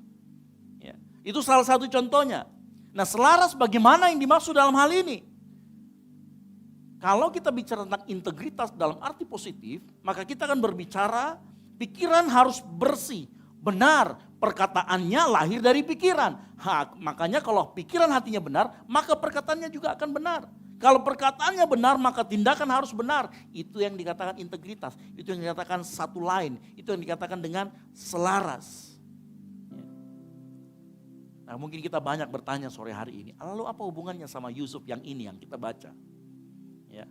Ya, itu salah satu contohnya. Nah, selaras bagaimana yang dimaksud dalam hal ini? Kalau kita bicara tentang integritas dalam arti positif, maka kita akan berbicara pikiran harus bersih, benar, perkataannya lahir dari pikiran. Makanya kalau pikiran hatinya benar, maka perkataannya juga akan benar. Kalau perkataannya benar, maka tindakan harus benar. Itu yang dikatakan integritas, itu yang dikatakan satu lain, itu yang dikatakan dengan selaras. Nah, mungkin kita banyak bertanya sore hari ini, lalu apa hubungannya sama Yusuf yang ini yang kita baca? Ya,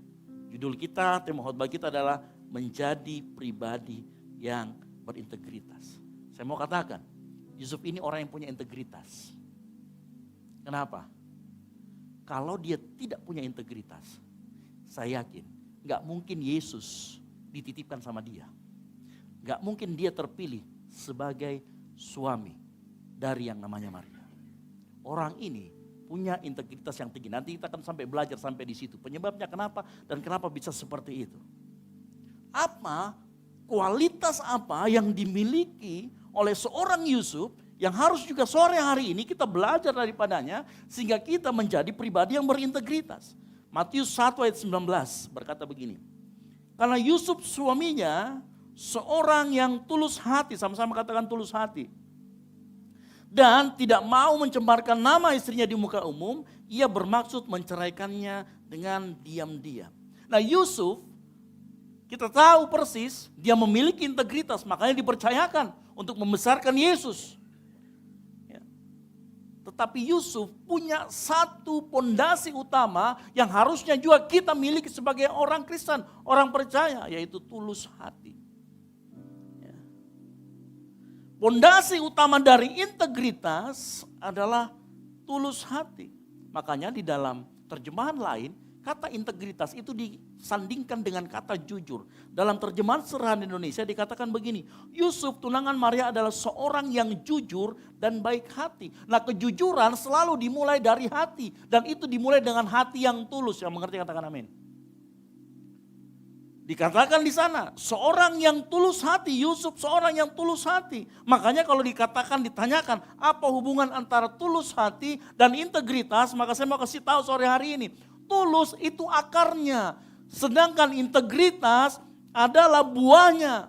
judul kita, tema khotbah kita adalah menjadi pribadi yang berintegritas. Saya mau katakan, Yusuf ini orang yang punya integritas. Kenapa? Kalau dia tidak punya integritas, saya yakin gak mungkin Yesus dititipkan sama dia. Gak mungkin dia terpilih sebagai suami dari yang namanya Maria. Orang ini punya integritas yang tinggi. Nanti kita akan sampai belajar sampai di situ. Penyebabnya kenapa dan kenapa bisa seperti itu. Apa, kualitas apa yang dimiliki oleh seorang Yusuf yang harus juga sore hari ini kita belajar daripadanya sehingga kita menjadi pribadi yang berintegritas. Matius 1 ayat 19 berkata begini. Karena Yusuf suaminya seorang yang tulus hati, sama-sama katakan tulus hati. Dan tidak mau mencemarkan nama istrinya di muka umum, ia bermaksud menceraikannya dengan diam-diam. Nah Yusuf, kita tahu persis dia memiliki integritas, makanya dipercayakan untuk membesarkan Yesus. Ya. Tetapi Yusuf punya satu pondasi utama yang harusnya juga kita miliki sebagai orang Kristen, orang percaya, yaitu tulus hati. Pondasi utama dari integritas adalah tulus hati. Makanya di dalam terjemahan lain, kata integritas itu disandingkan dengan kata jujur. Dalam terjemahan Serahan Indonesia dikatakan begini, Yusuf tunangan Maria adalah seorang yang jujur dan baik hati. Nah kejujuran selalu dimulai dari hati. Dan itu dimulai dengan hati yang tulus. Yang mengerti katakan amin. Dikatakan di sana, seorang yang tulus hati, Yusuf seorang yang tulus hati. Makanya kalau dikatakan, ditanyakan, apa hubungan antara tulus hati dan integritas, maka saya mau kasih tahu sore hari ini. Tulus itu akarnya, sedangkan integritas adalah buahnya.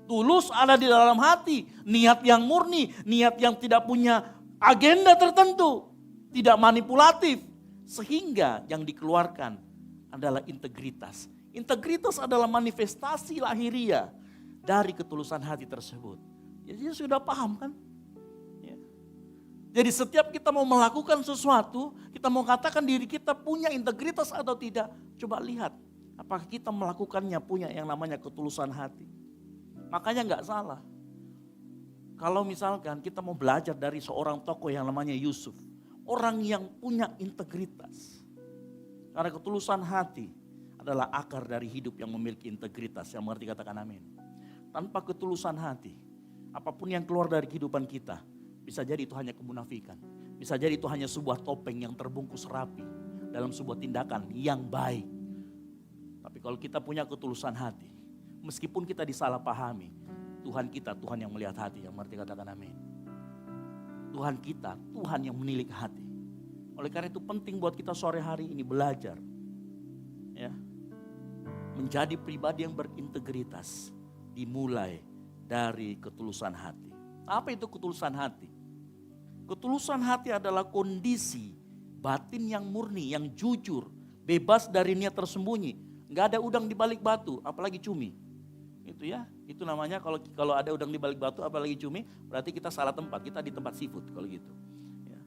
Tulus ada di dalam hati, niat yang murni, niat yang tidak punya agenda tertentu, tidak manipulatif. Sehingga yang dikeluarkan adalah integritas. Integritas adalah manifestasi lahiriah dari ketulusan hati tersebut. Jadi sudah paham kan? Ya. Jadi setiap kita mau melakukan sesuatu, kita mau katakan diri kita punya integritas atau tidak. Coba lihat, apakah kita melakukannya punya yang namanya ketulusan hati. Makanya nggak salah. Kalau misalkan kita mau belajar dari seorang tokoh yang namanya Yusuf. Orang yang punya integritas. Karena ketulusan hati adalah akar dari hidup yang memiliki integritas. Yang mengerti katakan amin. Tanpa ketulusan hati, apapun yang keluar dari kehidupan kita, bisa jadi itu hanya kemunafikan. Bisa jadi itu hanya sebuah topeng yang terbungkus rapi dalam sebuah tindakan yang baik. Tapi kalau kita punya ketulusan hati, meskipun kita disalahpahami, Tuhan kita, Tuhan yang melihat hati. Yang mengerti katakan amin. Tuhan kita, Tuhan yang menilik hati. Oleh karena itu penting buat kita sore hari ini belajar. Ya, menjadi pribadi yang berintegritas dimulai dari ketulusan hati. Apa itu ketulusan hati? Ketulusan hati adalah kondisi batin yang murni, yang jujur, bebas dari niat tersembunyi. Enggak ada udang di balik batu, apalagi cumi. Itu ya, itu namanya kalau ada udang di balik batu apalagi cumi, berarti kita salah tempat, kita di tempat seafood kalau gitu. Ya.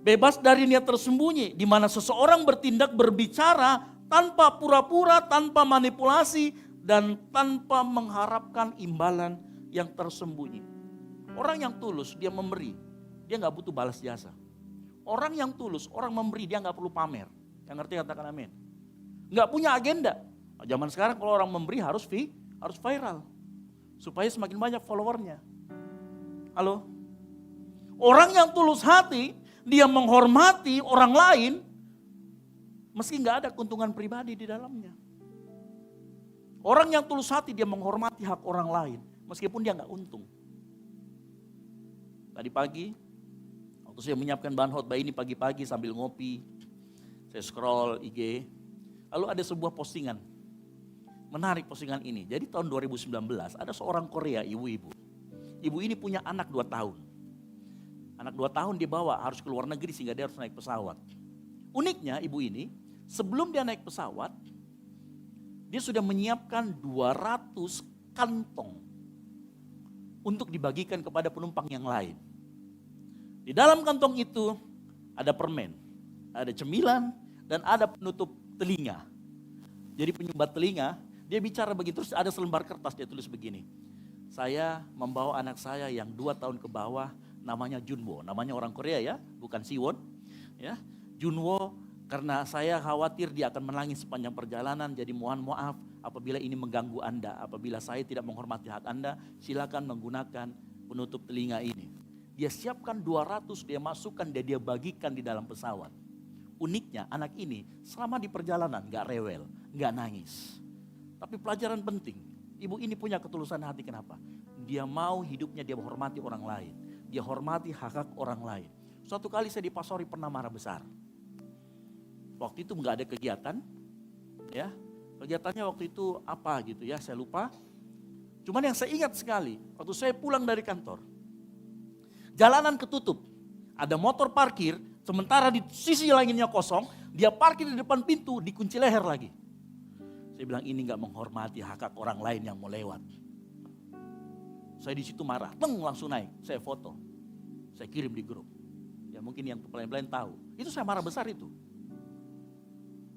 Bebas dari niat tersembunyi, di mana seseorang bertindak berbicara tanpa pura-pura, tanpa manipulasi, dan tanpa mengharapkan imbalan yang tersembunyi. Orang yang tulus, dia memberi. Dia gak butuh balas jasa. Orang yang tulus, orang memberi, dia gak perlu pamer. Yang ngerti katakan amin. Gak punya agenda. Zaman sekarang kalau orang memberi harus viral. Supaya semakin banyak followernya. Halo? Orang yang tulus hati, dia menghormati orang lain, meski nggak ada keuntungan pribadi di dalamnya. Orang yang tulus hati dia menghormati hak orang lain meskipun dia nggak untung. Tadi pagi waktu saya menyiapkan bahan khotbah ini pagi-pagi sambil ngopi, saya scroll IG, lalu ada sebuah postingan. Menarik postingan ini. Jadi tahun 2019 ada seorang Korea ibu-ibu. Ibu ini punya anak 2 tahun. Anak 2 tahun dibawa harus ke luar negeri sehingga dia harus naik pesawat. Uniknya ibu ini sebelum dia naik pesawat, dia sudah menyiapkan 200 kantong untuk dibagikan kepada penumpang yang lain. Di dalam kantong itu ada permen, ada cemilan, dan ada penutup telinga. Jadi penyumbat telinga, dia bicara begitu, terus ada selembar kertas dia tulis begini. Saya membawa anak saya yang 2 tahun ke bawah, namanya Junwo. Namanya orang Korea ya, bukan Siwon. Ya, Junwo. Karena saya khawatir dia akan menangis sepanjang perjalanan, jadi mohon maaf apabila ini mengganggu Anda. Apabila saya tidak menghormati hak Anda, silakan menggunakan penutup telinga ini. Dia siapkan 200, dia masukkan, dia bagikan di dalam pesawat. Uniknya anak ini selama di perjalanan gak rewel, gak nangis. Tapi pelajaran penting, ibu ini punya ketulusan hati. Kenapa? Dia mau hidupnya dia menghormati orang lain. Dia hormati hak-hak orang lain. Suatu kali saya di Pasori pernah marah besar. Waktu itu gak ada kegiatan, ya. Kegiatannya waktu itu apa gitu ya, saya lupa. Cuman yang saya ingat sekali, waktu saya pulang dari kantor, jalanan ketutup, ada motor parkir, sementara di sisi lainnya kosong, dia parkir di depan pintu, dikunci leher lagi. Saya bilang ini gak menghormati hak-hak orang lain yang mau lewat. Saya di situ marah, langsung naik, saya foto, saya kirim di grup. Ya mungkin yang lain-lain tahu, itu saya marah besar itu.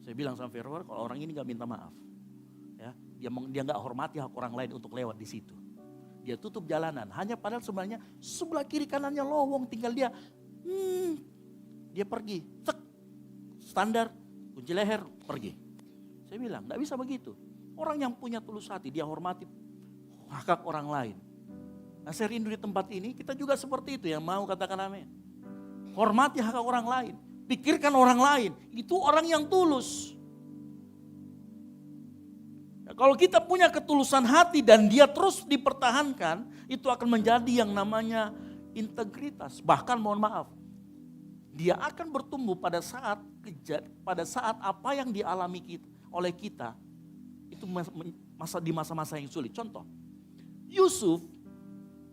Saya bilang sama Firman, kalau orang ini gak minta maaf, ya dia gak hormati hak orang lain untuk lewat di situ. Dia tutup jalanan, hanya padahal sebenarnya sebelah kiri kanannya lowong, tinggal dia pergi, standar, kunci leher, pergi. Saya bilang, gak bisa begitu. Orang yang punya tulus hati, dia hormati hak orang lain. Nah saya rindu di tempat ini, kita juga seperti itu, yang mau katakan amin. Hormati hak orang lain, pikirkan orang lain, itu orang yang tulus. Nah, kalau kita punya ketulusan hati dan dia terus dipertahankan, itu akan menjadi yang namanya integritas. Bahkan mohon maaf, dia akan bertumbuh pada saat apa yang dialami oleh kita itu di masa-masa yang sulit. Contoh, Yusuf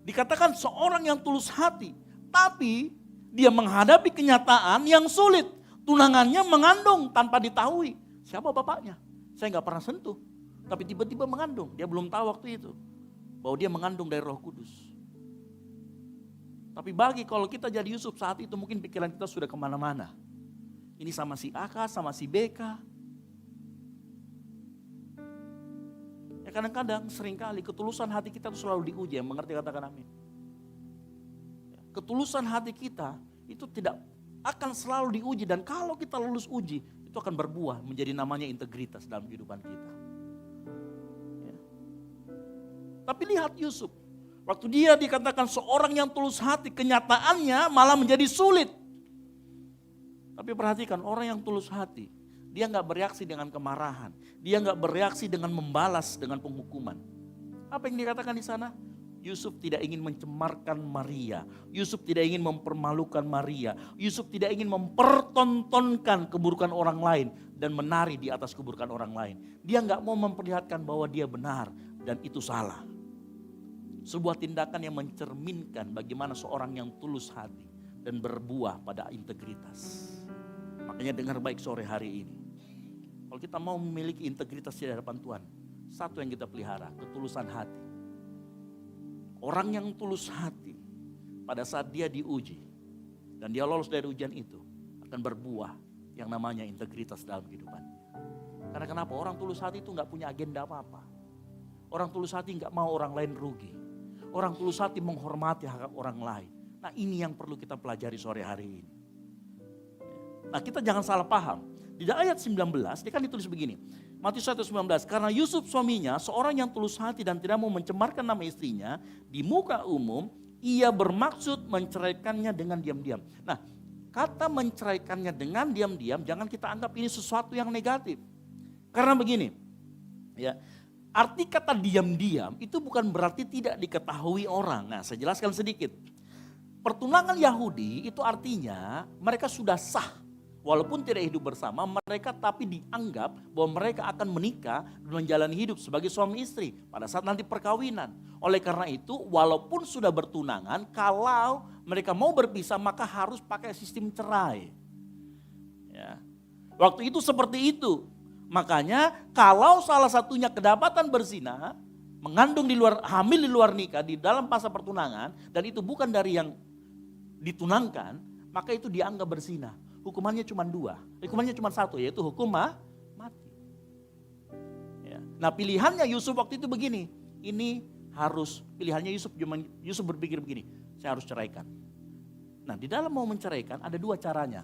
dikatakan seorang yang tulus hati, tapi dia menghadapi kenyataan yang sulit. Tunangannya mengandung tanpa diketahui siapa bapaknya. Saya nggak pernah sentuh, tapi tiba-tiba mengandung. Dia belum tahu waktu itu bahwa dia mengandung dari Roh Kudus. Tapi kalau kita jadi Yusuf saat itu, mungkin pikiran kita sudah kemana-mana. Ini sama si A, sama si B. Ya kadang-kadang seringkali ketulusan hati kita itu selalu diuji, yang mengerti katakan amin. Ketulusan hati kita itu tidak akan selalu diuji, dan kalau kita lulus uji, itu akan berbuah menjadi namanya integritas dalam kehidupan kita. Ya. Tapi lihat Yusuf. Waktu dia dikatakan seorang yang tulus hati, kenyataannya malah menjadi sulit. Tapi perhatikan, orang yang tulus hati, dia gak bereaksi dengan kemarahan. Dia gak bereaksi dengan membalas dengan penghukuman. Apa yang dikatakan di sana? Yusuf tidak ingin mencemarkan Maria. Yusuf tidak ingin mempermalukan Maria. Yusuf tidak ingin mempertontonkan keburukan orang lain dan menari di atas keburukan orang lain. Dia gak mau memperlihatkan bahwa dia benar dan itu salah. Sebuah tindakan yang mencerminkan bagaimana seorang yang tulus hati dan berbuah pada integritas. Makanya dengar baik sore hari ini. Kalau kita mau memiliki integritas di hadapan Tuhan, satu yang kita pelihara, ketulusan hati. Orang yang tulus hati pada saat dia diuji dan dia lolos dari ujian itu akan berbuah yang namanya integritas dalam kehidupannya. Karena kenapa? Orang tulus hati itu gak punya agenda apa-apa. Orang tulus hati gak mau orang lain rugi. Orang tulus hati menghormati hak orang lain. Nah ini yang perlu kita pelajari sore hari ini. Nah kita jangan salah paham. Di ayat 19 dia kan ditulis begini. Matius 1:19, karena Yusuf suaminya seorang yang tulus hati dan tidak mau mencemarkan nama istrinya di muka umum, ia bermaksud menceraikannya dengan diam-diam. Nah kata menceraikannya dengan diam-diam jangan kita anggap ini sesuatu yang negatif. Karena begini, ya. Arti kata diam-diam itu bukan berarti tidak diketahui orang. Nah saya jelaskan sedikit. Pertunangan Yahudi itu artinya mereka sudah sah. Walaupun tidak hidup bersama mereka tapi dianggap bahwa mereka akan menikah dan menjalani hidup sebagai suami istri pada saat nanti perkawinan. Oleh karena itu walaupun sudah bertunangan, kalau mereka mau berpisah maka harus pakai sistem cerai. Ya. Waktu itu seperti itu. Makanya kalau salah satunya kedapatan berzina, mengandung di luar, hamil di luar nikah di dalam masa pertunangan dan itu bukan dari yang ditunangkan, maka itu dianggap berzina. Hukumannya cuma satu, yaitu hukum mati. Ya. Nah pilihannya Yusuf waktu itu begini, pilihannya Yusuf berpikir begini, saya harus ceraikan. Nah di dalam mau menceraikan ada dua caranya.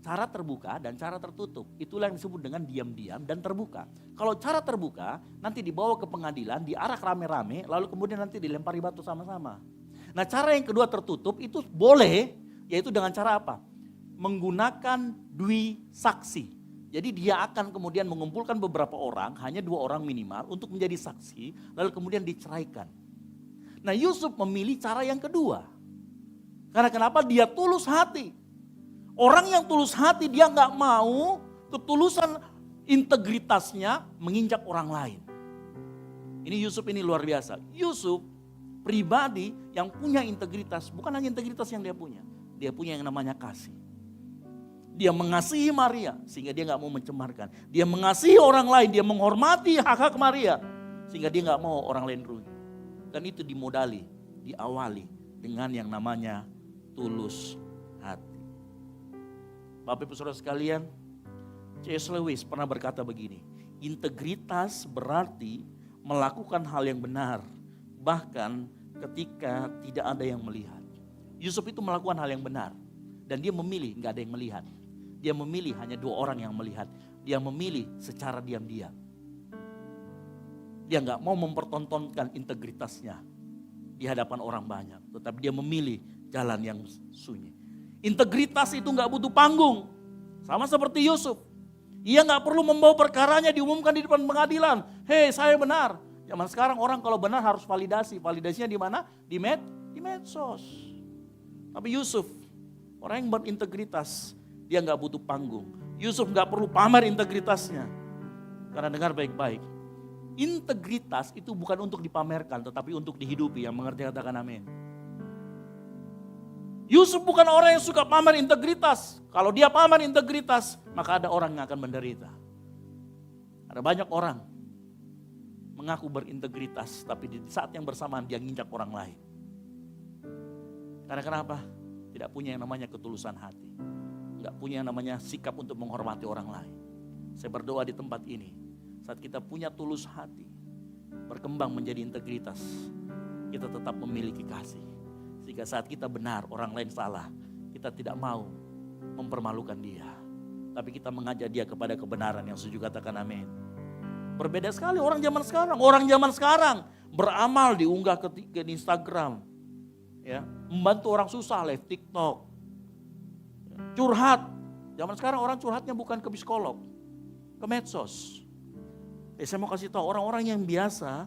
Cara terbuka dan cara tertutup. Itulah yang disebut dengan diam-diam dan terbuka. Kalau cara terbuka nanti dibawa ke pengadilan, diarak rame-rame, lalu kemudian nanti dilempari batu sama-sama. Nah cara yang kedua tertutup itu boleh, yaitu dengan cara apa? Menggunakan dui saksi. Jadi dia akan kemudian mengumpulkan beberapa orang, hanya 2 orang minimal untuk menjadi saksi, lalu kemudian diceraikan. Nah Yusuf memilih cara yang kedua. Karena kenapa? Dia tulus hati. Orang yang tulus hati dia nggak mau ketulusan integritasnya menginjak orang lain. Ini Yusuf ini luar biasa. Yusuf pribadi yang punya integritas, bukan hanya integritas yang dia punya yang namanya kasih. Dia mengasihi Maria sehingga dia nggak mau mencemarkan. Dia mengasihi orang lain, dia menghormati hak-hak Maria sehingga dia nggak mau orang lain rugi. Dan itu diawali dengan yang namanya tulus hati. Bapak Ibu Saudara sekalian, C.S. Lewis pernah berkata begini, integritas berarti melakukan hal yang benar bahkan ketika tidak ada yang melihat. Yusuf itu melakukan hal yang benar dan dia memilih nggak ada yang melihat. Dia memilih hanya 2 orang yang melihat. Dia memilih secara diam-diam. Dia nggak mau mempertontonkan integritasnya di hadapan orang banyak. Tetapi dia memilih jalan yang sunyi. Integritas itu nggak butuh panggung. Sama seperti Yusuf. Ia nggak perlu membawa perkaranya diumumkan di depan pengadilan. Hei, saya benar. Zaman sekarang orang kalau benar harus validasi. Validasinya di mana? Di medsos. Tapi Yusuf, orang yang berintegritas, dia nggak butuh panggung. Yusuf nggak perlu pamer integritasnya. Karena dengar baik-baik. Integritas itu bukan untuk dipamerkan, tetapi untuk dihidupi. Yang mengerti katakan amin. Yusuf bukan orang yang suka pamer integritas. Kalau dia pamer integritas, maka ada orang yang akan menderita. Ada banyak orang mengaku berintegritas, tapi di saat yang bersamaan dia nginjak orang lain. Karena kenapa? Tidak punya yang namanya ketulusan hati. Enggak punya yang namanya sikap untuk menghormati orang lain. Saya berdoa di tempat ini, saat kita punya tulus hati, berkembang menjadi integritas, kita tetap memiliki kasih. Sehingga saat kita benar, orang lain salah, kita tidak mau mempermalukan dia. Tapi kita mengajak dia kepada kebenaran yang setuju katakan amin. Berbeda sekali orang zaman sekarang. Orang zaman sekarang beramal diunggah ke Instagram. Ya, membantu orang susah live TikTok. Curhat. Zaman sekarang orang curhatnya bukan ke psikolog, ke medsos. Saya mau kasih tahu orang-orang yang biasa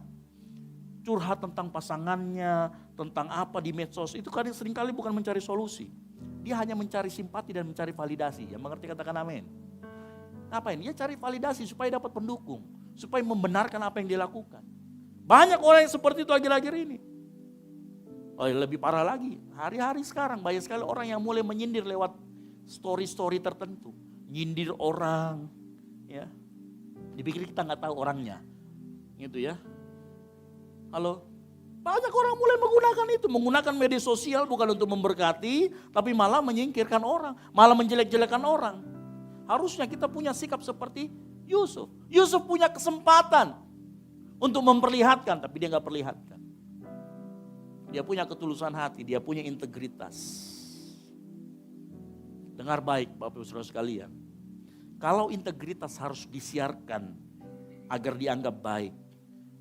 curhat tentang pasangannya, tentang apa di medsos, itu kadang seringkali bukan mencari solusi. Dia hanya mencari simpati dan mencari validasi. Yang mengerti katakan amin. Ngapain? Dia cari validasi supaya dapat pendukung, supaya membenarkan apa yang dia lakukan. Banyak orang yang seperti itu akhir-akhir ini. Oh, lebih parah lagi, hari-hari sekarang banyak sekali orang yang mulai menyindir lewat story-story tertentu. Nyindir orang, ya. Dipikir kita nggak tahu orangnya, gitu ya. Halo, banyak orang mulai menggunakan media sosial bukan untuk memberkati, tapi malah menyingkirkan orang, malah menjelek-jelekan orang. Harusnya kita punya sikap seperti Yusuf. Yusuf punya kesempatan untuk memperlihatkan, tapi dia nggak perlihatkan. Dia punya ketulusan hati, dia punya integritas. Dengar baik Bapak Ibu Saudara sekalian. Kalau integritas harus disiarkan agar dianggap baik,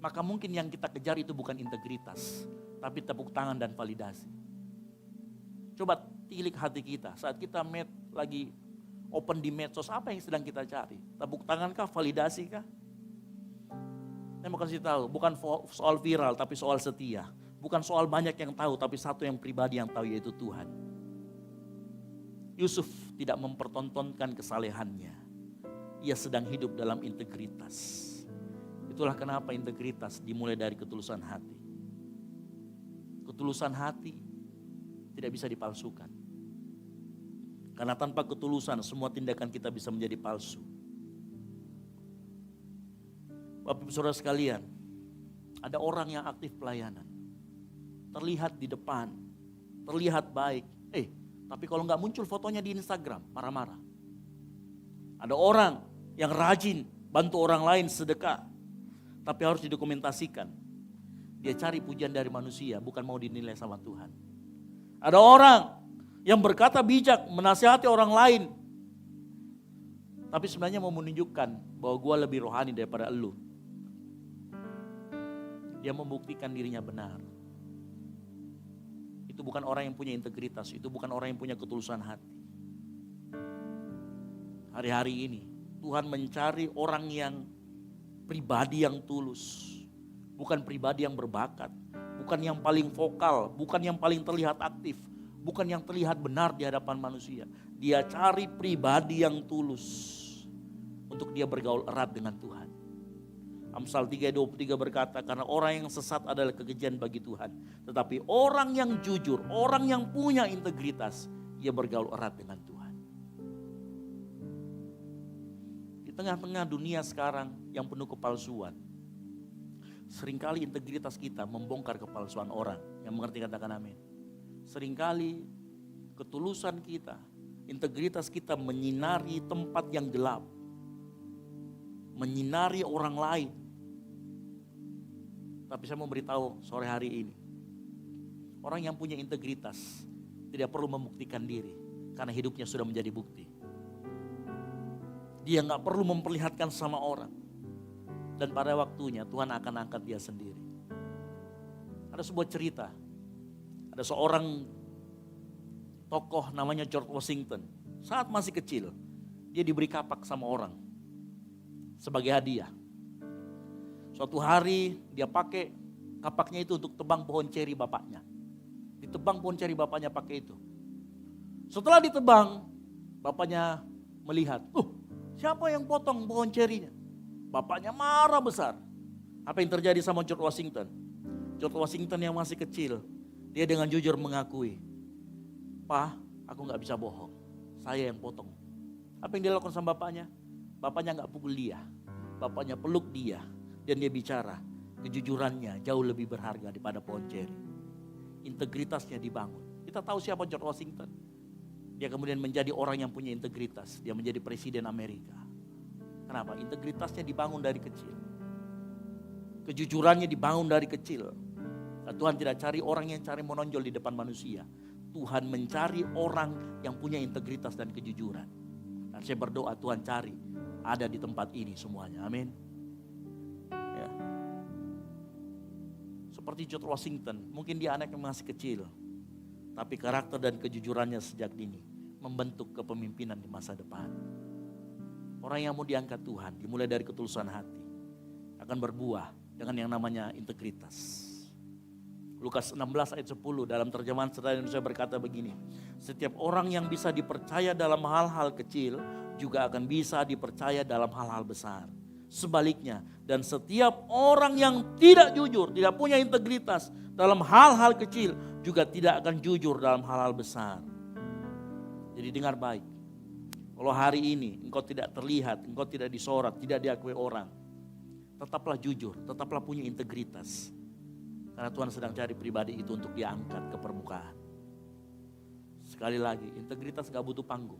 maka mungkin yang kita kejar itu bukan integritas, tapi tepuk tangan dan validasi. Coba tilik hati kita saat kita lagi open di medsos, apa yang sedang kita cari? Tepuk tangankah, validasi kah? Saya mau kasih tahu, bukan soal viral tapi soal setia. Bukan soal banyak yang tahu tapi satu yang pribadi yang tahu yaitu Tuhan. Yusuf tidak mempertontonkan kesalehannya. Ia sedang hidup dalam integritas. Itulah kenapa integritas dimulai dari ketulusan hati. Ketulusan hati tidak bisa dipalsukan. Karena tanpa ketulusan semua tindakan kita bisa menjadi palsu. Bapak Ibu Saudara sekalian, ada orang yang aktif pelayanan. Terlihat di depan, terlihat baik. Tapi kalau nggak muncul fotonya di Instagram, marah-marah. Ada orang yang rajin bantu orang lain sedekah, tapi harus didokumentasikan. Dia cari pujian dari manusia, bukan mau dinilai sama Tuhan. Ada orang yang berkata bijak, menasihati orang lain, tapi sebenarnya mau menunjukkan bahwa gue lebih rohani daripada elu. Dia membuktikan dirinya benar. itu bukan orang yang punya integritas, itu bukan orang yang punya ketulusan hati. Hari-hari ini Tuhan mencari orang yang pribadi yang tulus, bukan pribadi yang berbakat, bukan yang paling vokal, bukan yang paling terlihat aktif, bukan yang terlihat benar di hadapan manusia. Dia cari pribadi yang tulus untuk dia bergaul erat dengan Tuhan. Amsal 3:23 berkata, karena orang yang sesat adalah kekejian bagi Tuhan. Tetapi orang yang jujur, orang yang punya integritas, ia bergaul erat dengan Tuhan. Di tengah-tengah dunia sekarang yang penuh kepalsuan, seringkali integritas kita membongkar kepalsuan orang. Yang mengerti katakan amin. Seringkali ketulusan kita, integritas kita menyinari tempat yang gelap, menyinari orang lain. Tapi saya mau beritahu sore hari ini, orang yang punya integritas tidak perlu membuktikan diri, karena hidupnya sudah menjadi bukti. Dia gak perlu memperlihatkan sama orang, dan pada waktunya Tuhan akan angkat dia sendiri. Ada sebuah cerita, ada seorang tokoh namanya George Washington. Saat masih kecil, dia diberi kapak sama orang sebagai hadiah. Suatu hari dia pakai kapaknya itu untuk tebang pohon ceri bapaknya. Ditebang pohon ceri bapaknya pakai itu. Setelah ditebang, bapaknya melihat, siapa yang potong pohon cerinya? Bapaknya marah besar. Apa yang terjadi sama George Washington? George Washington yang masih kecil, dia dengan jujur mengakui, "Pak, aku gak bisa bohong, saya yang potong." Apa yang dia lakukan sama bapaknya? Bapaknya gak pukul dia, bapaknya peluk dia. Dan dia bicara, kejujurannya jauh lebih berharga daripada pohon ceri. Integritasnya dibangun. Kita tahu siapa George Washington. Dia kemudian menjadi orang yang punya integritas. Dia menjadi presiden Amerika. Kenapa? Integritasnya dibangun dari kecil. Kejujurannya dibangun dari kecil. Nah, Tuhan tidak cari orang yang cari menonjol di depan manusia. Tuhan mencari orang yang punya integritas dan kejujuran. Dan saya berdoa Tuhan cari ada di tempat ini semuanya. Amin. Seperti George Washington, mungkin dia anak yang masih kecil, tapi karakter dan kejujurannya sejak dini membentuk kepemimpinan di masa depan. Orang yang mau diangkat Tuhan, dimulai dari ketulusan hati, akan berbuah dengan yang namanya integritas. Lukas 16 ayat 10 dalam terjemahan Sederhana Indonesia berkata begini, setiap orang yang bisa dipercaya dalam hal-hal kecil juga akan bisa dipercaya dalam hal-hal besar. Sebaliknya, dan setiap orang yang tidak jujur, tidak punya integritas dalam hal-hal kecil, juga tidak akan jujur dalam hal-hal besar. Jadi dengar baik, kalau hari ini engkau tidak terlihat, engkau tidak disorot, tidak diakui orang, tetaplah jujur, tetaplah punya integritas. Karena Tuhan sedang cari pribadi itu untuk diangkat ke permukaan. Sekali lagi, integritas gak butuh panggung.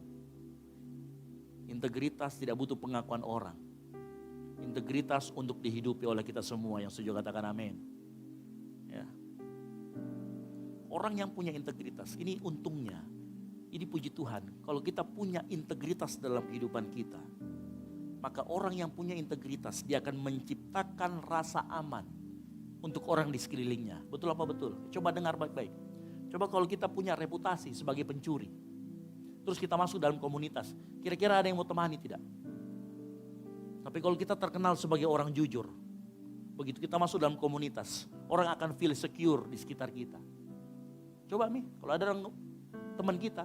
Integritas tidak butuh pengakuan orang. Integritas untuk dihidupi oleh kita semua yang setuju katakan amin. Ya. Orang yang punya integritas, ini untungnya, ini puji Tuhan. Kalau kita punya integritas dalam kehidupan kita, maka orang yang punya integritas, dia akan menciptakan rasa aman untuk orang di sekelilingnya. Betul apa betul? Coba dengar baik-baik. Coba kalau kita punya reputasi sebagai pencuri, terus kita masuk dalam komunitas, kira-kira ada yang mau temani tidak? Tapi kalau kita terkenal sebagai orang jujur, begitu kita masuk dalam komunitas, orang akan feel secure di sekitar kita. Coba nih, kalau ada orang teman kita,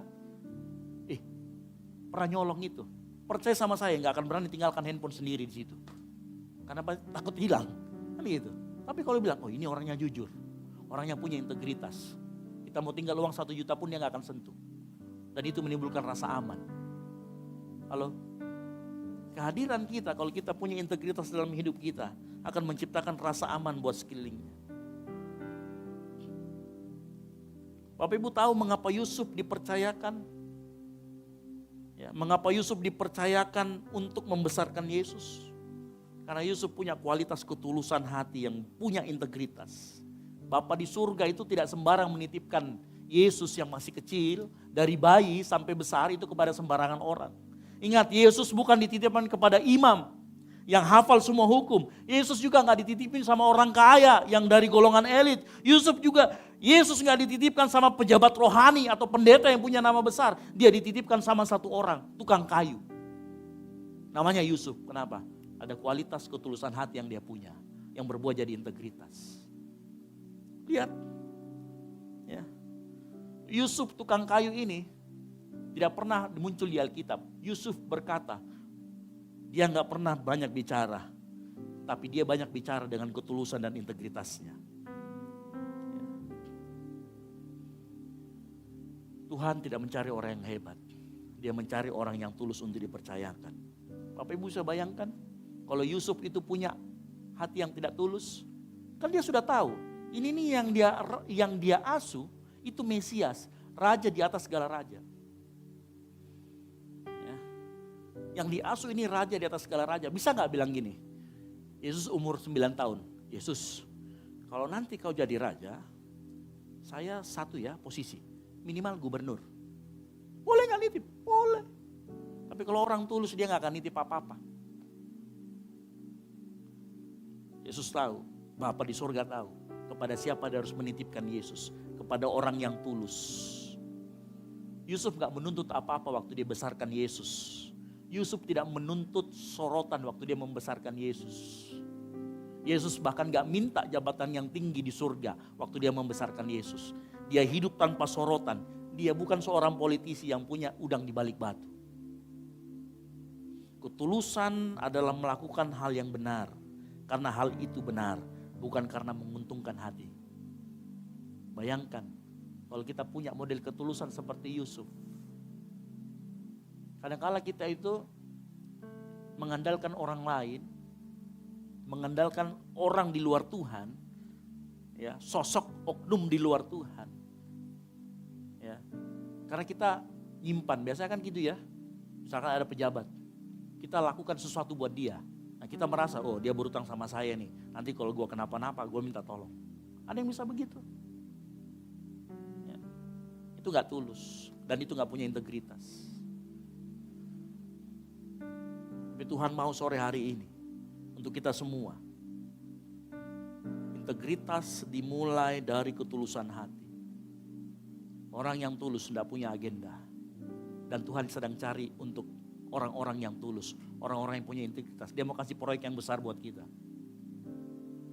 pernah nyolong itu, percaya sama saya nggak akan berani tinggalkan handphone sendiri di situ, karena takut hilang, kan gitu. Tapi kalau bilang, oh ini orangnya jujur, orangnya punya integritas, kita mau tinggal uang 1 juta pun dia nggak akan sentuh, dan itu menimbulkan rasa aman. Halo? Kehadiran kita, kalau kita punya integritas dalam hidup kita, akan menciptakan rasa aman buat sekelilingnya. Bapak Ibu tahu mengapa Yusuf dipercayakan? Ya, mengapa Yusuf dipercayakan untuk membesarkan Yesus? Karena Yusuf punya kualitas ketulusan hati yang punya integritas. Bapa di surga itu tidak sembarang menitipkan Yesus yang masih kecil, dari bayi sampai besar itu kepada sembarangan orang. Ingat, Yesus bukan dititipkan kepada imam yang hafal semua hukum. Yesus juga gak dititipin sama orang kaya yang dari golongan elit. Yesus nggak dititipkan sama pejabat rohani atau pendeta yang punya nama besar. Dia dititipkan sama satu orang, tukang kayu. Namanya Yusuf. Kenapa? Ada kualitas ketulusan hati yang dia punya, yang berbuah jadi integritas. Lihat, ya. Yusuf tukang kayu ini tidak pernah muncul di Alkitab. Yusuf berkata, dia nggak pernah banyak bicara, tapi dia banyak bicara dengan ketulusan dan integritasnya. Ya. Tuhan tidak mencari orang yang hebat, dia mencari orang yang tulus untuk dipercayakan. Bapak Ibu bisa bayangkan, kalau Yusuf itu punya hati yang tidak tulus, kan dia sudah tahu, ini nih yang dia asuh itu Mesias, raja di atas segala raja. Ya. Yang diasuh ini raja di atas segala raja. Bisa gak bilang gini, Yesus umur 9 tahun, Yesus kalau nanti kau jadi raja, saya satu ya posisi, minimal gubernur. Boleh gak nitip? Boleh. Tapi kalau orang tulus dia gak akan nitip apa-apa. Yesus tahu, Bapa di surga tahu kepada siapa dia harus menitipkan Yesus. Kepada orang yang tulus. Yusuf gak menuntut apa-apa waktu dia besarkan Yesus. Yusuf tidak menuntut sorotan waktu dia membesarkan Yesus. Yesus bahkan gak minta jabatan yang tinggi di surga waktu dia membesarkan Yesus. Dia hidup tanpa sorotan. Dia bukan seorang politisi yang punya udang di balik batu. Ketulusan adalah melakukan hal yang benar. Karena hal itu benar, bukan karena menguntungkan hati. Bayangkan, kalau kita punya model ketulusan seperti Yusuf. Kadang-kala kita itu mengandalkan orang lain, mengandalkan orang di luar Tuhan, ya, sosok oknum di luar Tuhan. Ya. Karena kita nyimpan, biasanya kan gitu ya. Misalkan ada pejabat, kita lakukan sesuatu buat dia. Nah kita merasa, oh dia berutang sama saya nih. Nanti kalau gue kenapa-napa, gue minta tolong. Ada yang bisa begitu. Ya. Itu gak tulus. Dan itu gak punya integritas. Tapi Tuhan mau sore hari ini, untuk kita semua. Integritas dimulai dari ketulusan hati. Orang yang tulus gak punya agenda. Dan Tuhan sedang cari untuk orang-orang yang tulus, orang-orang yang punya integritas. Dia mau kasih proyek yang besar buat kita.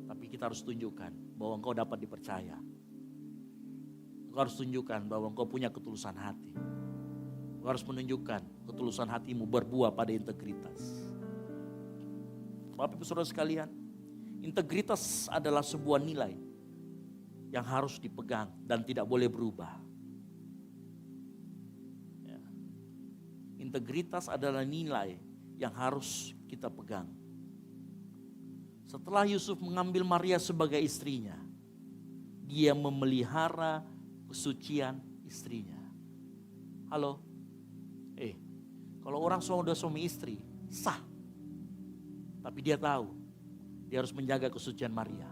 Tapi kita harus tunjukkan bahwa engkau dapat dipercaya. Engkau harus tunjukkan bahwa engkau punya ketulusan hati. Engkau harus menunjukkan ketulusan hatimu berbuah pada integritas. Bapak Ibu Saudara sekalian, integritas adalah sebuah nilai yang harus dipegang dan tidak boleh berubah. Integritas adalah nilai yang harus kita pegang. Setelah Yusuf mengambil Maria sebagai istrinya, dia memelihara kesucian istrinya. Halo? Kalau orang sudah suami istri, sah. Tapi dia tahu, dia harus menjaga kesucian Maria.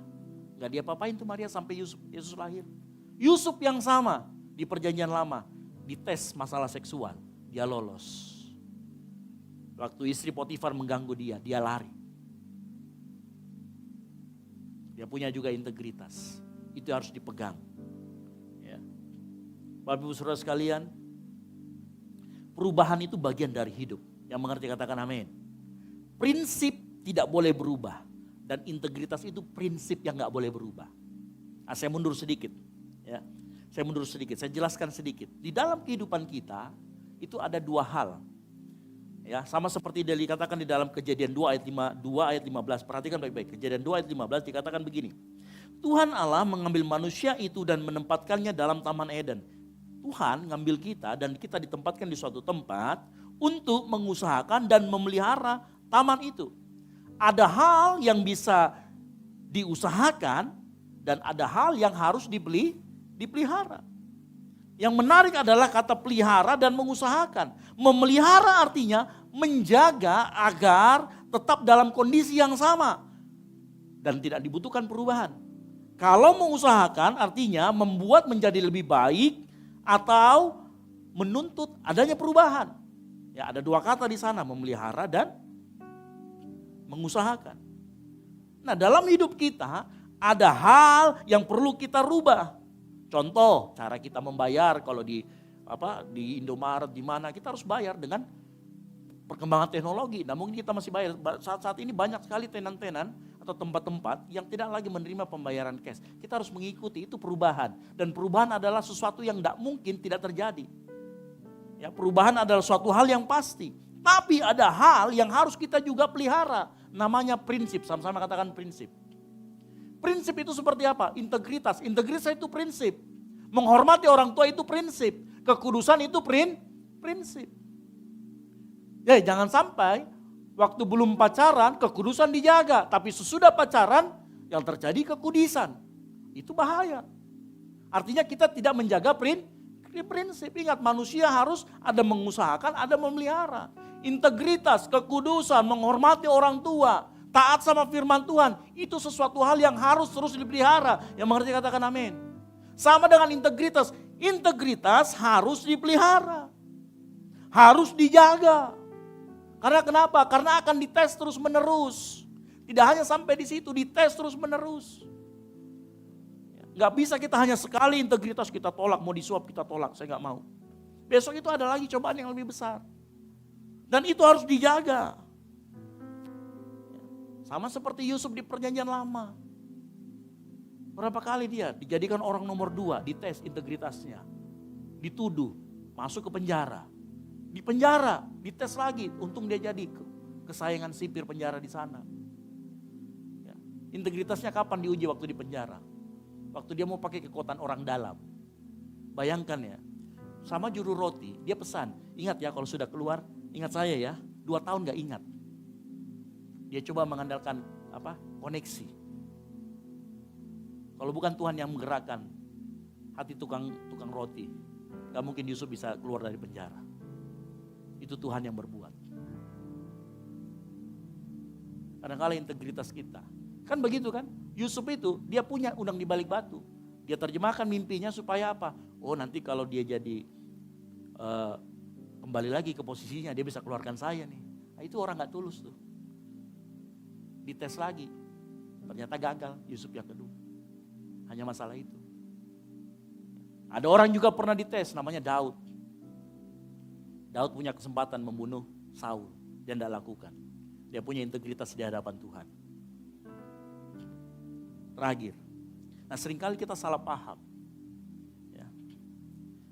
Gak dia apa-apain tuh Maria sampai Yesus lahir. Yusuf yang sama di perjanjian lama, dites masalah seksual. Dia lolos. Waktu istri Potifar mengganggu dia, dia lari. Dia punya juga integritas. Itu harus dipegang. Ya. Bapak Ibu Saudara sekalian, perubahan itu bagian dari hidup. Yang mengerti katakan amin. Prinsip tidak boleh berubah. Dan integritas itu prinsip yang gak boleh berubah. Saya mundur sedikit. Ya. Saya jelaskan sedikit. Di dalam kehidupan kita, itu ada dua hal. Ya, sama seperti dikatakan di dalam Kejadian 2 ayat 15. Perhatikan baik-baik. Kejadian 2 ayat 15 dikatakan begini. Tuhan Allah mengambil manusia itu dan menempatkannya dalam Taman Eden. Tuhan ngambil kita dan kita ditempatkan di suatu tempat untuk mengusahakan dan memelihara taman itu. Ada hal yang bisa diusahakan dan ada hal yang harus dipelihara. Yang menarik adalah kata pelihara dan mengusahakan. Memelihara artinya menjaga agar tetap dalam kondisi yang sama. Dan tidak dibutuhkan perubahan. Kalau mengusahakan artinya membuat menjadi lebih baik atau menuntut adanya perubahan. Ya ada dua kata di sana, memelihara dan mengusahakan. Nah dalam hidup kita ada hal yang perlu kita rubah. Contoh cara kita membayar kalau di Indomaret di mana kita harus bayar dengan perkembangan teknologi. Nah mungkin kita masih bayar. Saat ini banyak sekali tenan-tenan atau tempat-tempat yang tidak lagi menerima pembayaran cash. Kita harus mengikuti, itu perubahan. Dan perubahan adalah sesuatu yang tidak mungkin tidak terjadi. Ya, perubahan adalah suatu hal yang pasti. Tapi ada hal yang harus kita juga pelihara. Namanya prinsip, sama-sama katakan prinsip. Prinsip itu seperti apa? Integritas. Integritas itu prinsip. Menghormati orang tua itu prinsip. Kekudusan itu prinsip. Ya, jangan sampai waktu belum pacaran kekudusan dijaga. Tapi sesudah pacaran yang terjadi kekudisan. Itu bahaya. Artinya kita tidak menjaga prinsip. Ingat, manusia harus ada mengusahakan, ada memelihara. Integritas, kekudusan, menghormati orang tua, taat sama firman Tuhan. Itu sesuatu hal yang harus terus dipelihara. Yang mengerti katakan amin. Sama dengan integritas. Integritas harus dipelihara. Harus dijaga. Karena kenapa? Karena akan dites terus menerus. Tidak hanya sampai di situ, dites terus menerus. Gak bisa kita hanya sekali integritas kita tolak, mau disuap kita tolak, saya gak mau. Besok itu ada lagi cobaan yang lebih besar. Dan itu harus dijaga. Sama seperti Yusuf di perjanjian lama. Berapa kali dia dijadikan orang nomor 2, dites integritasnya. Dituduh, masuk ke penjara. Di penjara, dites lagi, untung dia jadi kesayangan sipir penjara di sana. Ya. Integritasnya kapan diuji waktu di penjara? Waktu dia mau pakai kekuatan orang dalam. Bayangkan ya, sama juru roti, dia pesan, ingat ya kalau sudah keluar, ingat saya ya, 2 tahun gak ingat. Dia coba mengandalkan koneksi. Kalau bukan Tuhan yang menggerakkan hati tukang roti, gak mungkin Yusuf bisa keluar dari penjara. Itu Tuhan yang berbuat. Kadang-kadang integritas kita. Kan begitu kan? Yusuf itu dia punya udang di balik batu. Dia terjemahkan mimpinya supaya apa? Oh nanti kalau dia jadi kembali lagi ke posisinya dia bisa keluarkan saya nih. Nah, itu orang gak tulus tuh. Dites lagi. Ternyata gagal Yusuf yang kedua. Hanya masalah itu. Ada orang juga pernah dites namanya Daud. Daud punya kesempatan membunuh Saul. Dia tidak lakukan. Dia punya integritas di hadapan Tuhan. Terakhir. Nah seringkali kita salah paham. Ya,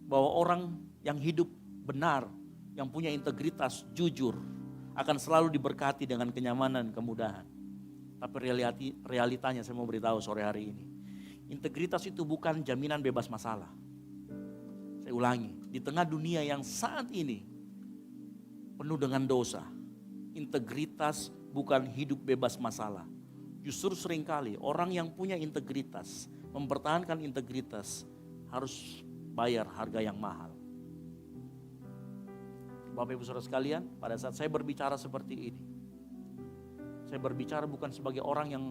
bahwa orang yang hidup benar, yang punya integritas, jujur, akan selalu diberkati dengan kenyamanan, kemudahan. Tapi realitanya saya mau beritahu sore hari ini. Integritas itu bukan jaminan bebas masalah. Saya ulangi, di tengah dunia yang saat ini penuh dengan dosa, integritas bukan hidup bebas masalah. Justru seringkali orang yang punya integritas, mempertahankan integritas harus bayar harga yang mahal. Bapak Ibu Saudara sekalian, pada saat saya berbicara seperti ini, saya berbicara bukan sebagai orang yang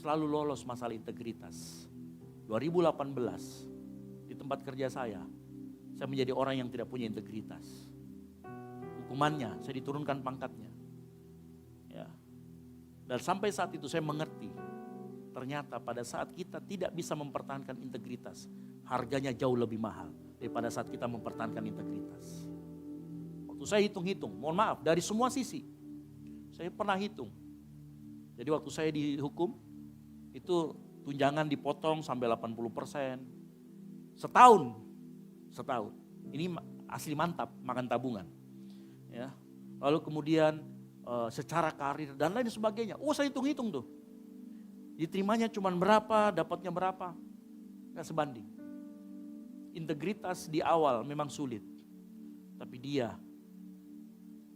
selalu lolos masalah integritas. 2018 di tempat kerja saya menjadi orang yang tidak punya integritas. Hukumannya, saya diturunkan pangkatnya. Ya. Dan sampai saat itu saya mengerti, ternyata pada saat kita tidak bisa mempertahankan integritas, harganya jauh lebih mahal daripada saat kita mempertahankan integritas. Waktu saya hitung-hitung, mohon maaf, dari semua sisi, saya pernah hitung. Jadi waktu saya dihukum, itu tunjangan dipotong sampai 80%. Setahun. Ini asli mantap, makan tabungan. Ya. Lalu kemudian secara karir dan lain sebagainya. Oh saya hitung-hitung tuh. Diterimanya cuma berapa, dapatnya berapa. Gak sebanding. Integritas di awal memang sulit. Tapi dia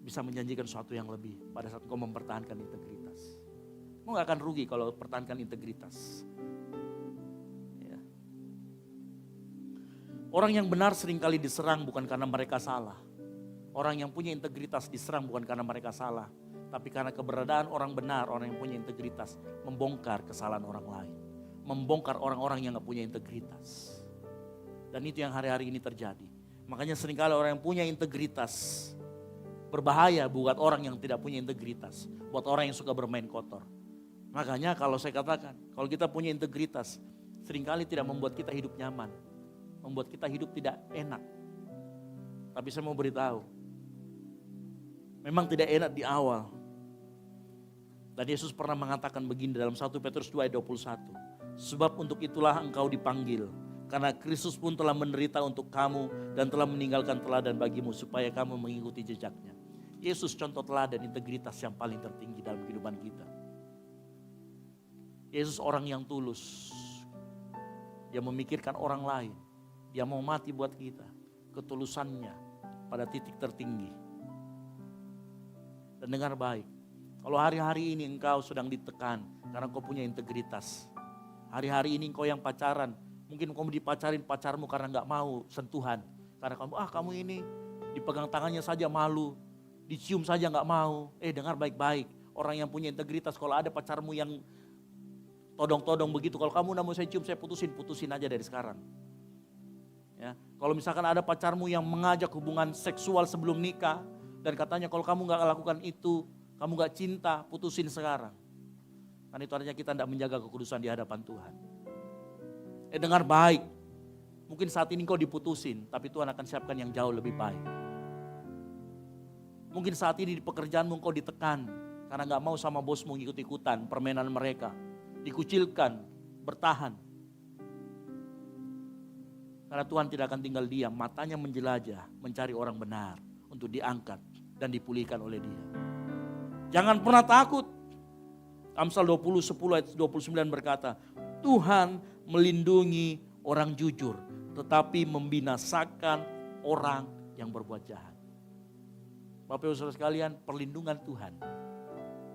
bisa menjanjikan sesuatu yang lebih pada saat kau mempertahankan integritas. Kau gak akan rugi kalau pertahankan integritas. Ya. Orang yang benar seringkali diserang bukan karena mereka salah. Orang yang punya integritas diserang bukan karena mereka salah. Tapi karena keberadaan orang benar, orang yang punya integritas. Membongkar kesalahan orang lain. Membongkar orang-orang yang gak punya integritas. Dan itu yang hari-hari ini terjadi. Makanya seringkali orang yang punya integritas berbahaya buat orang yang tidak punya integritas. Buat orang yang suka bermain kotor. Makanya kalau saya katakan, kalau kita punya integritas, seringkali tidak membuat kita hidup nyaman. membuat kita hidup tidak enak. Tapi saya mau beritahu, memang tidak enak di awal. Dan Yesus pernah mengatakan begini dalam 1 Petrus 2 ayat 21. Sebab untuk itulah engkau dipanggil. Karena Kristus pun telah menderita untuk kamu dan telah meninggalkan teladan bagimu supaya kamu mengikuti jejaknya. Yesus contoh teladan integritas yang paling tertinggi dalam kehidupan kita. Yesus orang yang tulus. Dia memikirkan orang lain. Dia mau mati buat kita. Ketulusannya pada titik tertinggi. Dan dengar baik. Kalau hari-hari ini engkau sedang ditekan karena kau punya integritas. Hari-hari ini engkau yang pacaran. Mungkin kamu dipacarin pacarmu karena gak mau sentuhan. Karena kamu ini dipegang tangannya saja malu. Dicium saja gak mau. Dengar baik-baik. Orang yang punya integritas, kalau ada pacarmu yang todong-todong begitu. Kalau kamu gak mau saya cium, saya putusin aja dari sekarang. Ya, kalau misalkan ada pacarmu yang mengajak hubungan seksual sebelum nikah. Dan katanya kalau kamu gak lakukan itu, kamu gak cinta, putusin sekarang. Karena itu artinya kita tidak menjaga kekudusan di hadapan Tuhan. Dengar baik. Mungkin saat ini kau diputusin, tapi Tuhan akan siapkan yang jauh lebih baik. Mungkin saat ini di pekerjaanmu kau ditekan, karena gak mau sama bosmu ikut-ikutan permainan mereka. Dikucilkan, bertahan. Karena Tuhan tidak akan tinggal diam, matanya menjelajah, mencari orang benar untuk diangkat dan dipulihkan oleh Dia. Jangan pernah takut. Amsal 20:10 ayat 29 berkata, Tuhan melindungi orang jujur, tetapi membinasakan orang yang berbuat jahat. Bapak Ibu Saudara sekalian, perlindungan Tuhan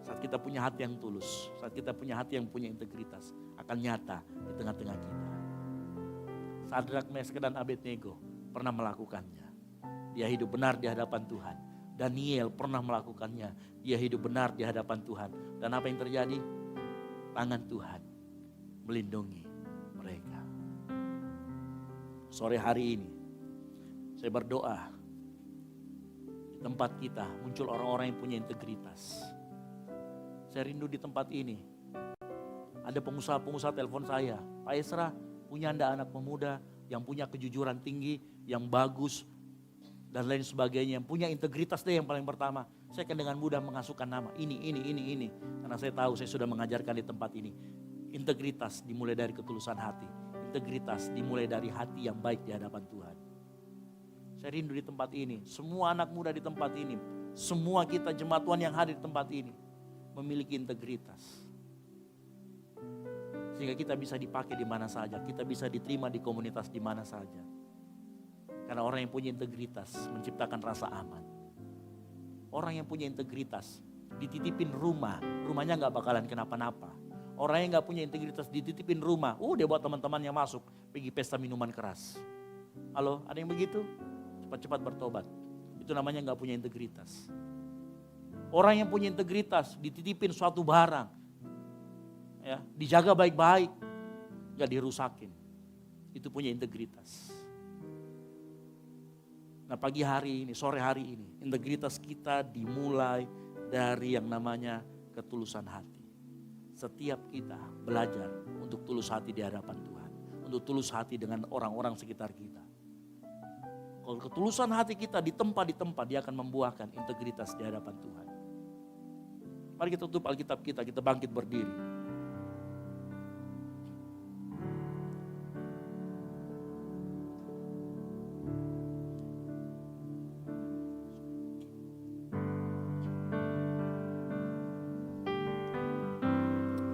saat kita punya hati yang tulus, saat kita punya hati yang punya integritas, akan nyata di tengah-tengah kita. Sadrak, Meshach dan Abednego pernah melakukannya. Dia hidup benar di hadapan Tuhan. Daniel pernah melakukannya. Dia hidup benar di hadapan Tuhan. Dan apa yang terjadi? Tangan Tuhan melindungi mereka. Sore hari ini saya berdoa di tempat kita muncul orang-orang yang punya integritas. Saya rindu di tempat ini. Ada pengusaha-pengusaha telepon saya, Pak Esra, punya Anda anak pemuda yang punya kejujuran tinggi, yang bagus, dan lain sebagainya, yang punya integritas deh yang paling pertama. Saya akan dengan mudah mengasuhkan nama ini. Karena saya tahu saya sudah mengajarkan di tempat ini. Integritas dimulai dari ketulusan hati. Integritas dimulai dari hati yang baik di hadapan Tuhan. Saya rindu di tempat ini, semua anak muda di tempat ini, semua kita jemaat Tuhan yang hadir di tempat ini memiliki integritas. Sehingga kita bisa dipakai di mana saja, kita bisa diterima di komunitas di mana saja. Karena orang yang punya integritas menciptakan rasa aman. Orang yang punya integritas dititipin rumah, rumahnya gak bakalan kenapa-napa. Orang yang gak punya integritas dititipin rumah, dia buat teman-temannya masuk, pergi pesta minuman keras. Halo, ada yang begitu? Cepat-cepat bertobat. Itu namanya gak punya integritas. Orang yang punya integritas dititipin suatu barang, ya, dijaga baik-baik, gak dirusakin. Itu punya integritas. Nah pagi hari ini, sore hari ini, integritas kita dimulai dari yang namanya ketulusan hati. Setiap kita belajar untuk tulus hati di hadapan Tuhan. Untuk tulus hati dengan orang-orang sekitar kita. Kalau ketulusan hati kita di tempat, dia akan membuahkan integritas di hadapan Tuhan. Mari kita tutup Alkitab kita bangkit berdiri.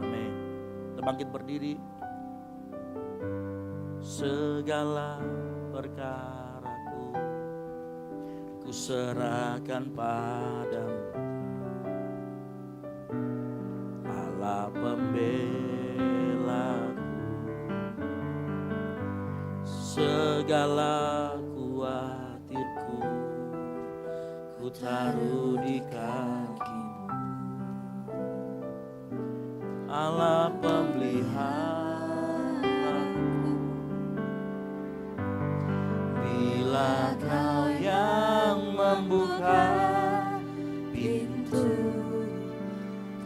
Amin. Kita bangkit berdiri. Segala perkaraku ku serahkan padamu, Allah pembelaku. Segala kuatirku ku taruh di kakimu, Allah pemeliharaku. Bila Kau yang membuka pintu,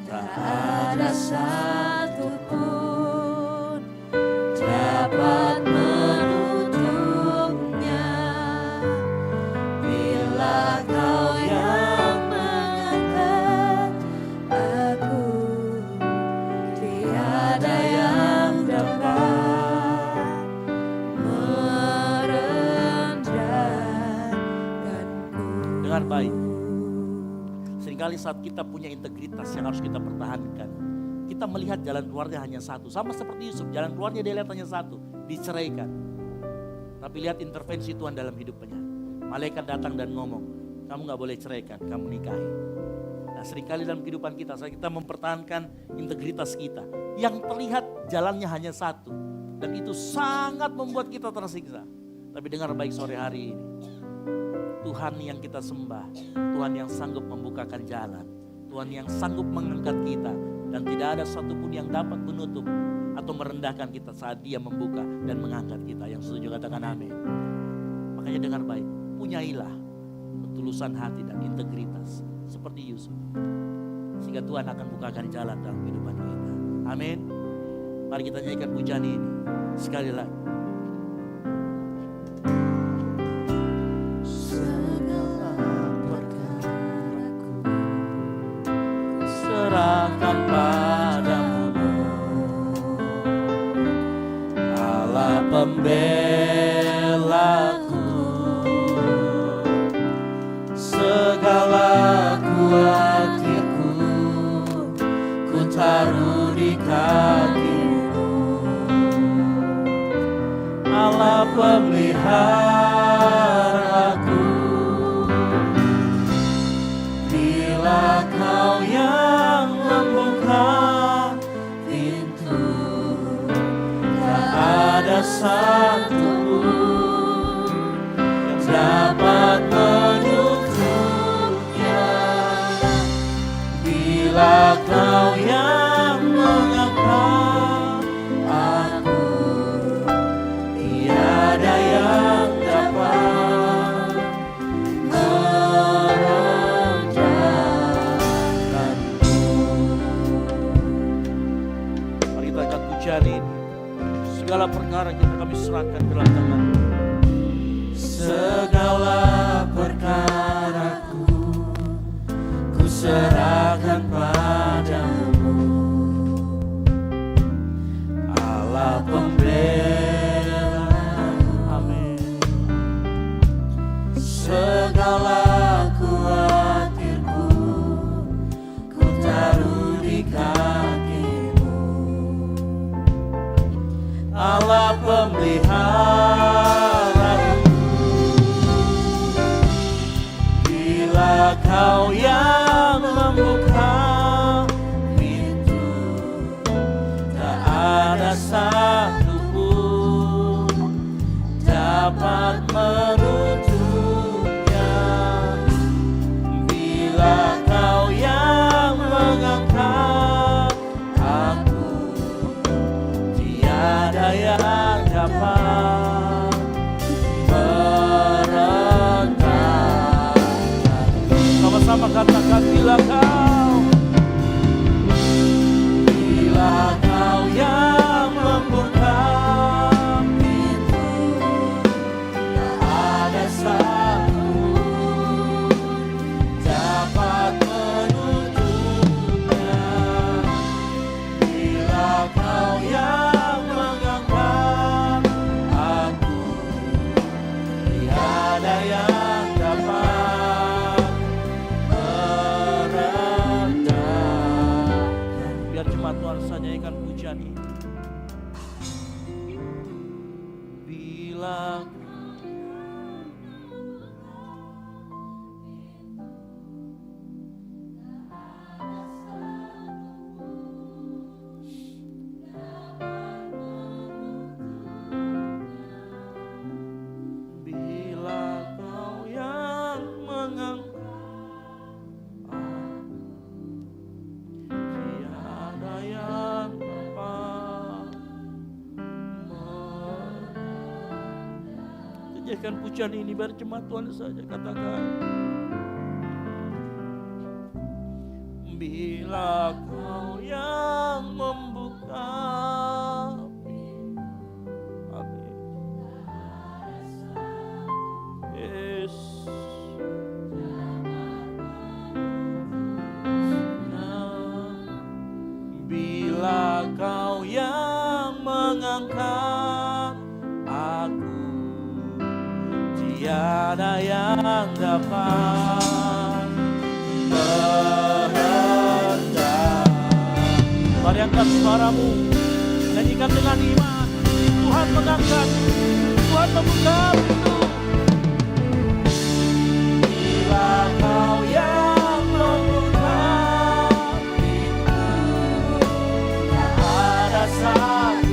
tak ada satu pun dapat menutup. Seringkali saat kita punya integritas yang harus kita pertahankan, kita melihat jalan keluarnya hanya satu. Sama seperti Yusuf, jalan keluarnya dia lihat hanya satu, diceraikan. Tapi lihat intervensi Tuhan dalam hidupnya. Malaikat datang dan ngomong, kamu gak boleh ceraikan, kamu nikahi. Nah seringkali dalam kehidupan kita, saat kita mempertahankan integritas kita, yang terlihat jalannya hanya satu. Dan itu sangat membuat kita tersiksa. Tapi dengar baik sore hari ini, Tuhan yang kita sembah, Tuhan yang sanggup membukakan jalan, Tuhan yang sanggup mengangkat kita, dan tidak ada satupun yang dapat menutup atau merendahkan kita saat Dia membuka dan mengangkat kita. Yang setuju katakan amin. Makanya dengar baik, punyailah ketulusan hati dan integritas seperti Yusuf, sehingga Tuhan akan bukakan jalan dalam kehidupan kita. Amin. Mari kita nyanyikan pujian ini sekali lagi. Serahkan padamu, Allah pembelaku, segala kuatirku ku taruh di kaki-Mu, Allah pemeliharaku. Bila Kau yang membuka pintu, tak ada satu pun yang dapat menutupnya. Bila Kau yang mengangkat aku, tiada yang dapat merendahkanmu. Mari kita angkat pujian ini. Segala perkara kita kami serahkan dalam tangan-Mu. Segala perkaraku ku serahkan padamu, Allah pembela. Amin. Segala kuatirku ku taruh di kaki-Mu, Allah pemeliharaku. Bila Kau yang membuka pintu, tak ada satu pun dapat menutupnya. Bila Kau yang mengangkat aku, tiada yang dapat merendahkan. Sama-sama katakan, bila Kau yang membuka pintu, tak ada satu dapat menutupnya. Bila Kau yang mengangkat aku, tiada yang dapat merendahkan. Biar jemaat Tuhan sanjaikan pujian ini. Bila Kau yang mengangkat aku, tiada yang dapat merendahkan. Tunjukkan pujian ini biar jemaat Tuhan saja katakan. Bila Kau yang membuka pintu. Amin. Yes. Bila Kau yang mengangkat aku, tiada yang dapat angkat suaramu, nyanyikan dengan iman. Tuhan mengangkat, Tuhan membuka pintu. Bila kau yang membuka pintu, tak ada satu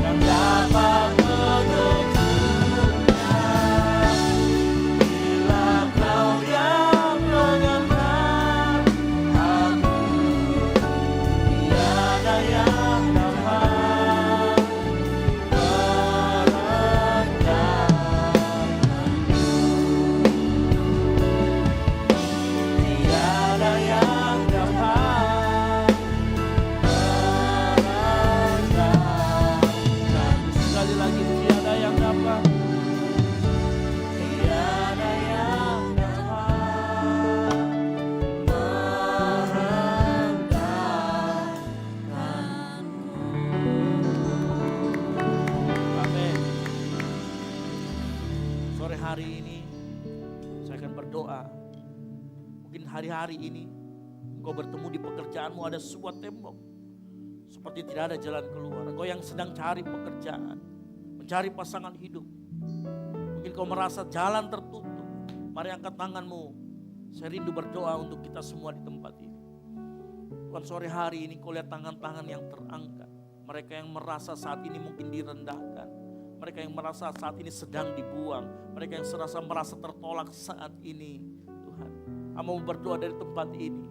yang dapat menutupnya. Bila kau yang mengangkat aku, tiada yang dapat tiada yang dapat merendahkan. Sekali lagi, tiada yang dapat, tiada yang dapat merendahkan. Amin. Sore hari ini saya akan berdoa. Mungkin hari-hari ini engkau bertemu di pekerjaanmu ada sebuah tembok. Seperti tidak ada jalan keluar. Engkau yang sedang cari pekerjaan, mencari pasangan hidup. Mungkin kau merasa jalan tertutup. Mari angkat tanganmu. Saya rindu berdoa untuk kita semua di tempat ini. Tuhan, sore hari ini kau lihat tangan-tangan yang terangkat. Mereka yang merasa saat ini mungkin direndahkan. Mereka yang merasa saat ini sedang dibuang. Mereka yang merasa tertolak saat ini. Tuhan, hamba mau berdoa dari tempat ini.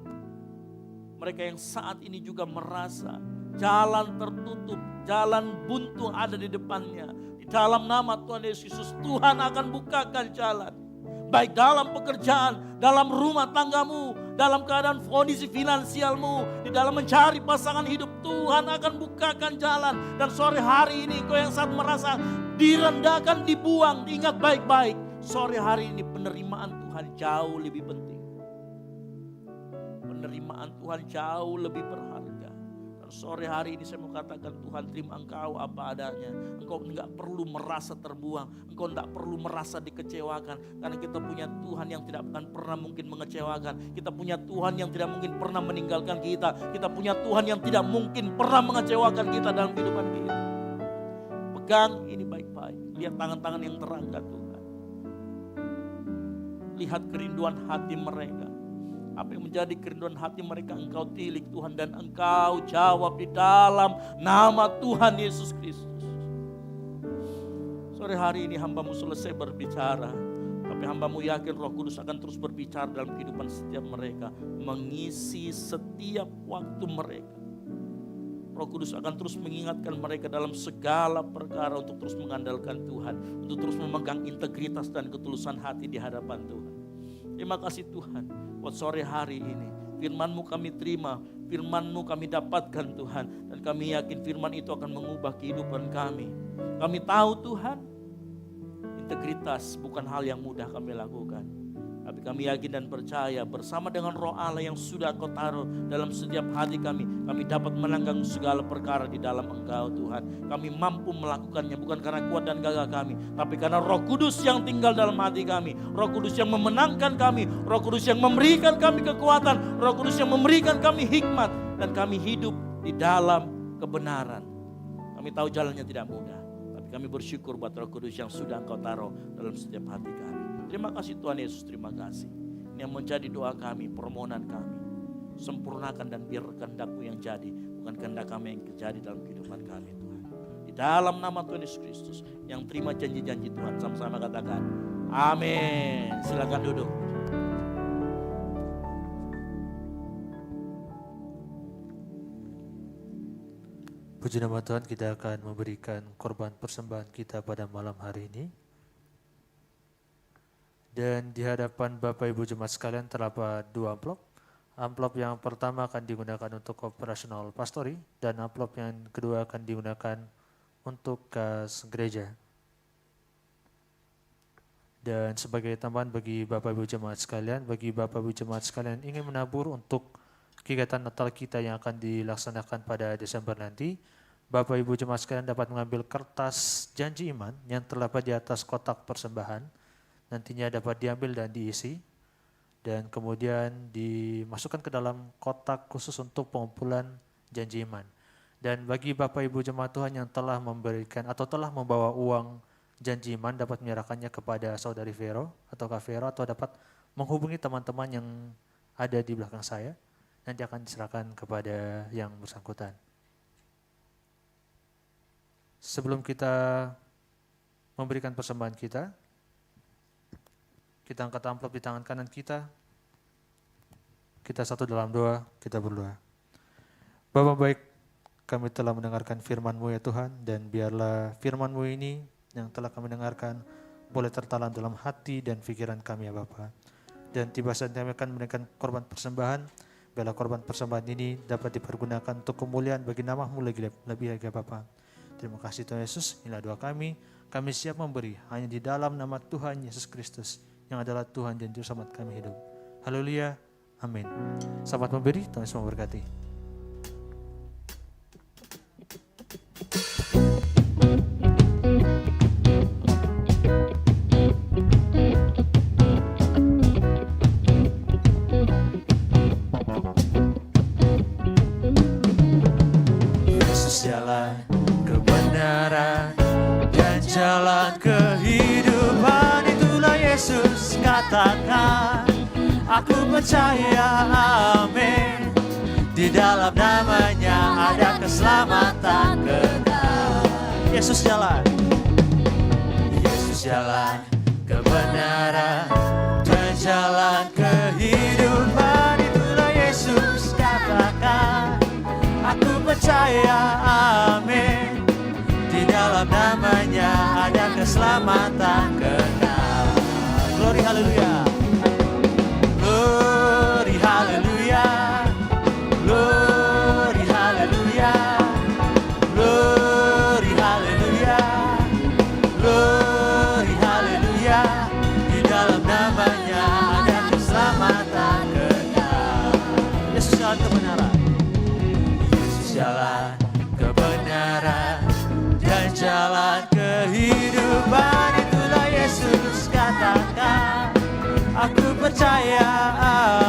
Mereka yang saat ini juga merasa jalan tertutup, jalan buntu ada di depannya. Di dalam nama Tuhan Yesus, Tuhan akan bukakan jalan. Baik dalam pekerjaan, dalam rumah tanggamu, dalam keadaan kondisi finansialmu, di dalam mencari pasangan hidup, Tuhan akan bukakan jalan. Dan sore hari ini kau yang saat merasa direndahkan, dibuang, ingat baik-baik. Sore hari ini penerimaan Tuhan jauh lebih penting. Penerimaan Tuhan jauh lebih berharga. Dan sore hari ini saya mau katakan, Tuhan terima engkau apa adanya. Engkau enggak perlu merasa terbuang. Engkau enggak perlu merasa dikecewakan. Karena kita punya Tuhan yang tidak akan pernah mungkin mengecewakan. Kita punya Tuhan yang tidak mungkin pernah meninggalkan kita. Kita punya Tuhan yang tidak mungkin pernah mengecewakan kita dalam kehidupan kita. Pegang ini baik-baik. Lihat tangan-tangan yang terangkat Tuhan. Lihat kerinduan hati mereka. Apa yang menjadi kerinduan hati mereka engkau tilik Tuhan. Dan engkau jawab di dalam nama Tuhan Yesus Kristus. Sore hari ini hambamu selesai berbicara. Tapi hambamu yakin Roh Kudus akan terus berbicara dalam kehidupan setiap mereka. Mengisi setiap waktu mereka. Roh Kudus akan terus mengingatkan mereka dalam segala perkara untuk terus mengandalkan Tuhan. Untuk terus memegang integritas dan ketulusan hati di hadapan Tuhan. Terima kasih Tuhan buat sore hari ini. Firman-Mu kami terima, Firman-Mu kami dapatkan Tuhan. Dan kami yakin firman itu akan mengubah kehidupan kami. Kami tahu Tuhan, integritas bukan hal yang mudah kami lakukan. Tapi kami yakin dan percaya bersama dengan Roh Allah yang sudah Kau taruh dalam setiap hati kami dapat menanggung segala perkara di dalam Engkau Tuhan. Kami mampu melakukannya bukan karena kuat dan gagah kami, tapi karena Roh Kudus yang tinggal dalam hati kami. Roh Kudus yang memenangkan kami, Roh Kudus yang memberikan kami kekuatan, Roh Kudus yang memberikan kami hikmat, dan kami hidup di dalam kebenaran. Kami tahu jalannya tidak mudah, tapi kami bersyukur buat Roh Kudus yang sudah Engkau taruh dalam setiap hati kami. Terima kasih Tuhan Yesus, terima kasih. Ini yang menjadi doa kami, permohonan kami. Sempurnakan dan biar kehendak-Mu yang jadi, bukan kehendak kami yang terjadi dalam kehidupan kami Tuhan. Di dalam nama Tuhan Yesus Kristus yang terima janji-janji Tuhan, sama-sama katakan amin. Silakan duduk. Puji nama Tuhan, kita akan memberikan korban persembahan kita pada malam hari ini. Dan di hadapan Bapak Ibu Jemaat sekalian terdapat 2 amplop. Amplop yang pertama akan digunakan untuk operasional pastori dan amplop yang kedua akan digunakan untuk kas gereja. Dan sebagai tambahan bagi Bapak Ibu Jemaat sekalian, ingin menabur untuk kegiatan Natal kita yang akan dilaksanakan pada Desember nanti, Bapak Ibu Jemaat sekalian dapat mengambil kertas janji iman yang terdapat di atas kotak persembahan. Nantinya dapat diambil dan diisi. dan kemudian dimasukkan ke dalam kotak khusus untuk pengumpulan janji iman. Dan bagi Bapak Ibu jemaat Tuhan yang telah memberikan atau telah membawa uang janji iman dapat menyerahkannya kepada saudari Vero atau Kak Vero, atau dapat menghubungi teman-teman yang ada di belakang saya. Nanti akan diserahkan kepada yang bersangkutan. Sebelum kita memberikan persembahan kita angkat amplop di tangan kanan kita. Kita satu dalam doa, kita berdoa. Bapa baik, kami telah mendengarkan firman-Mu ya Tuhan, dan biarlah firman-Mu ini yang telah kami dengarkan boleh tertanam dalam hati dan pikiran kami ya Bapa. Dan tiba saat kami akan memberikan korban persembahan, biarlah korban persembahan ini dapat dipergunakan untuk kemuliaan bagi nama-Mu lebih lagi Bapa. Terima kasih Tuhan Yesus, inilah doa kami. Kami siap memberi hanya di dalam nama Tuhan Yesus Kristus yang adalah Tuhan dan Juru Selamat kami hidup. Haleluya, amin. Selamat memberi, Tuhan Yesus memberkati. Jalan kebenaran dan jalan kehidupan, itulah Yesus katakan. Aku percaya, amin. Di dalam namanya ada keselamatan kekal. Yesus jalan, Yesus jalan kebenaran dan jalan kehidupan, itulah Yesus katakan. Aku percaya, amin. Di dalam namanya ada keselamatan kekal. Glory haleluya. Glory haleluya. Glory haleluya. Glory haleluya. Glory haleluya. Di dalam namanya ada keselamatan kekal. Yesus jalan kebenaran. Jalan kebenaran dan jalan kehidupan, itulah Yesus katakan. Aku percaya,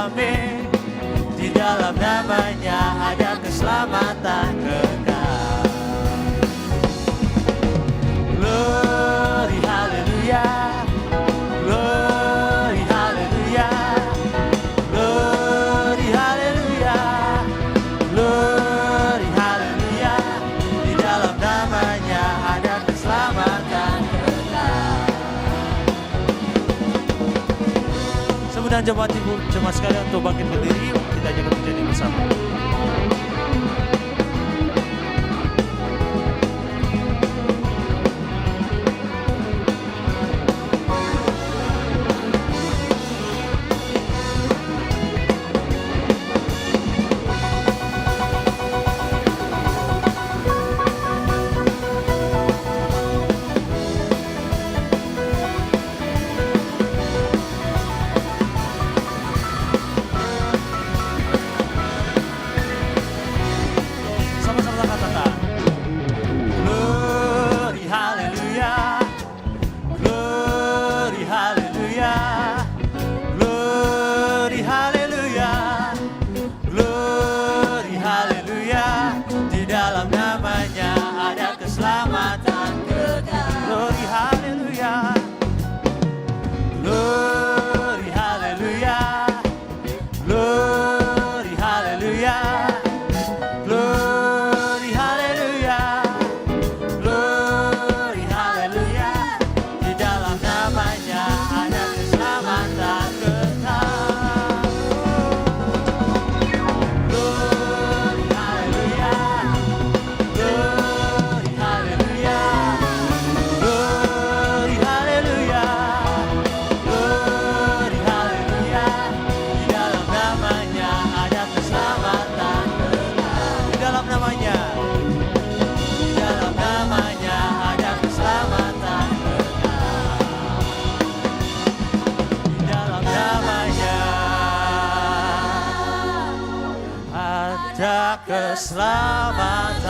amin. Di dalam namanya ada keselamatan kekal. Glory haleluya. Glory haleluya. Glory haleluya. Glory haleluya. Di dalam namanya ada keselamatan kekal. Semudah jemaat ibu, jemaat sekalian untuk bangkit berdiri, kita jaga menjadi bersama. Keselamatan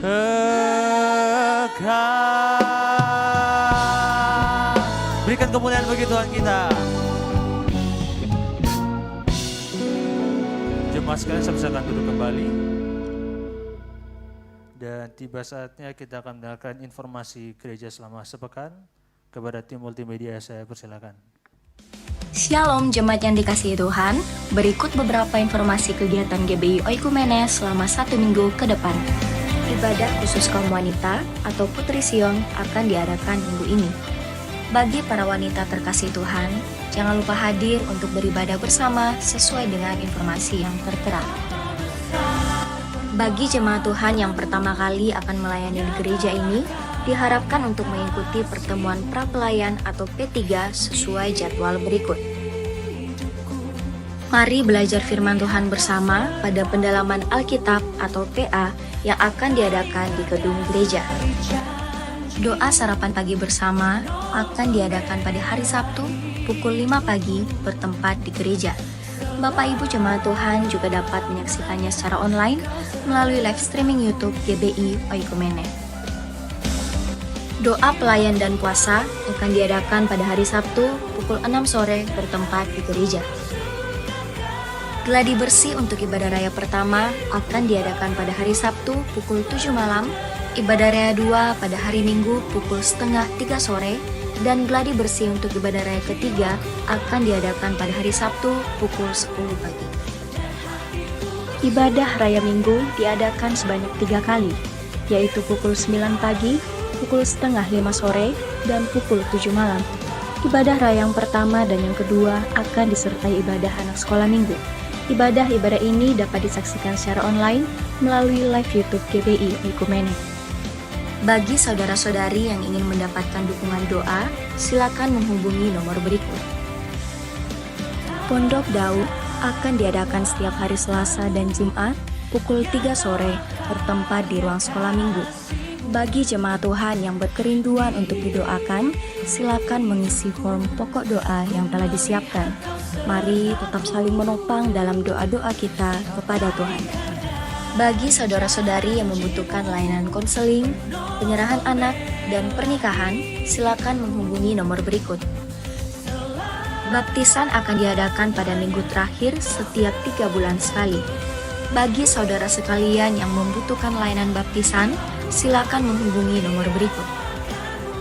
kekal. Berikan kemuliaan bagi Tuhan kita. Jemaat sekalian, silakan duduk kembali. Dan tiba saatnya kita akan mendengarkan informasi gereja selama sepekan. Kepada tim multimedia saya persilakan. Shalom jemaat yang dikasihi Tuhan, berikut beberapa informasi kegiatan GBI Oikumene selama 1 minggu ke depan. Ibadah khusus kaum wanita atau Putri Sion akan diadakan minggu ini. Bagi para wanita terkasih Tuhan, jangan lupa hadir untuk beribadah bersama sesuai dengan informasi yang tertera. Bagi jemaat Tuhan yang pertama kali akan melayani di gereja ini, diharapkan untuk mengikuti pertemuan prapelayan atau P3 sesuai jadwal berikut. Mari belajar firman Tuhan bersama pada pendalaman Alkitab atau PA yang akan diadakan di gedung gereja. Doa sarapan pagi bersama akan diadakan pada hari Sabtu pukul 5 pagi bertempat di gereja. Bapak Ibu jemaat Tuhan juga dapat menyaksikannya secara online melalui live streaming YouTube GBI Oikumene. Doa pelayan dan puasa akan diadakan pada hari Sabtu pukul 6 sore bertempat di gereja. Gladi bersih untuk ibadah raya pertama akan diadakan pada hari Sabtu pukul 7 malam, ibadah raya 2 pada hari Minggu pukul setengah 3 sore, dan gladi bersih untuk ibadah raya ketiga akan diadakan pada hari Sabtu pukul 10 pagi. Ibadah raya Minggu diadakan sebanyak 3 kali, yaitu pukul 9 pagi, pukul setengah 5 sore, dan pukul 7 malam. Ibadah raya yang pertama dan yang kedua akan disertai ibadah anak sekolah minggu. Ibadah-ibadah ini dapat disaksikan secara online melalui live YouTube GBI Oikumene. Bagi saudara-saudari yang ingin mendapatkan dukungan doa, silakan menghubungi nomor berikut. Pondok Daud akan diadakan setiap hari Selasa dan Jumat pukul 3 sore bertempat di ruang sekolah minggu. Bagi jemaat Tuhan yang berkerinduan untuk didoakan, silakan mengisi form pokok doa yang telah disiapkan. Mari tetap saling menopang dalam doa-doa kita kepada Tuhan. Bagi saudara-saudari yang membutuhkan layanan konseling, penyerahan anak, dan pernikahan, silakan menghubungi nomor berikut. Baptisan akan diadakan pada minggu terakhir setiap 3 bulan sekali. Bagi saudara sekalian yang membutuhkan layanan baptisan, silakan menghubungi nomor berikut.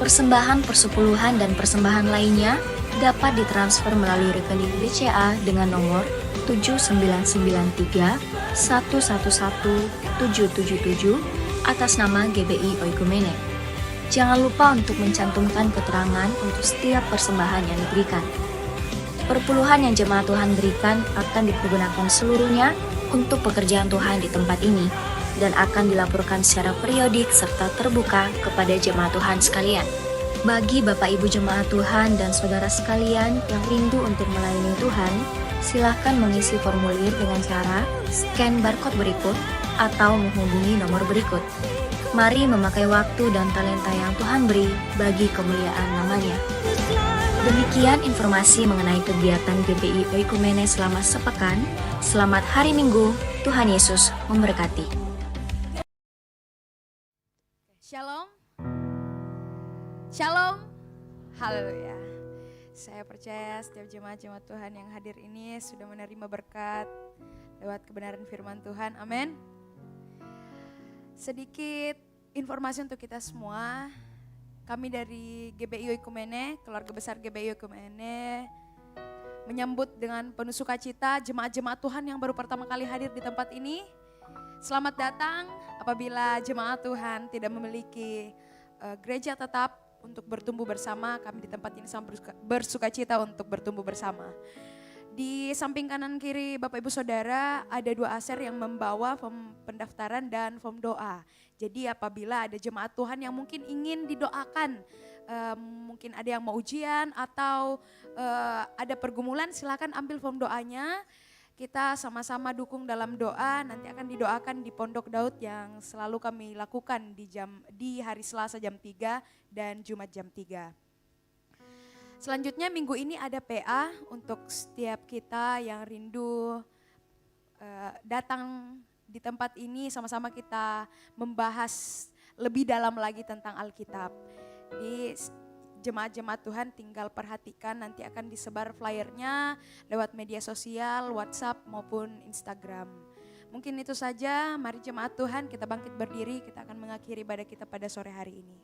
Persembahan persepuluhan dan persembahan lainnya dapat ditransfer melalui rekening BCA dengan nomor 7993 111 777 atas nama GBI Oikumene. Jangan lupa untuk mencantumkan keterangan untuk setiap persembahan yang diberikan. Perpuluhan yang jemaat Tuhan berikan akan dipergunakan seluruhnya untuk pekerjaan Tuhan di tempat ini dan akan dilaporkan secara periodik serta terbuka kepada jemaat Tuhan sekalian. Bagi Bapak Ibu jemaat Tuhan dan saudara sekalian yang rindu untuk melayani Tuhan, silakan mengisi formulir dengan cara scan barcode berikut atau menghubungi nomor berikut. Mari memakai waktu dan talenta yang Tuhan beri bagi kemuliaan namanya. Demikian informasi mengenai kegiatan GBI Oikumene selama sepekan. Selamat hari Minggu, Tuhan Yesus memberkati. Shalom. Shalom. Haleluya. Saya percaya setiap jemaat-jemaat Tuhan yang hadir ini sudah menerima berkat lewat kebenaran firman Tuhan. Amin. Sedikit informasi untuk kita semua. Kami dari GBI Oikumene, keluarga besar GBI Oikumene, menyambut dengan penuh sukacita jemaat-jemaat Tuhan yang baru pertama kali hadir di tempat ini. Selamat datang apabila jemaat Tuhan tidak memiliki gereja tetap untuk bertumbuh bersama. Kami di tempat ini sangat bersukacita untuk bertumbuh bersama. Di samping kanan kiri Bapak Ibu Saudara ada 2 aser yang membawa form pendaftaran dan form doa. Jadi apabila ada jemaat Tuhan yang mungkin ingin didoakan, mungkin ada yang mau ujian atau ada pergumulan, silakan ambil form doanya. Kita sama-sama dukung dalam doa, nanti akan didoakan di Pondok Daud yang selalu kami lakukan di hari Selasa jam 3 dan Jumat jam 3. Selanjutnya minggu ini ada PA untuk setiap kita yang rindu datang di tempat ini, sama-sama kita membahas lebih dalam lagi tentang Alkitab. jemaat-jemaat Tuhan tinggal perhatikan, nanti akan disebar flyernya lewat media sosial, WhatsApp maupun Instagram. Mungkin itu saja, mari jemaat Tuhan kita bangkit berdiri, kita akan mengakhiri ibadah kita pada sore hari ini.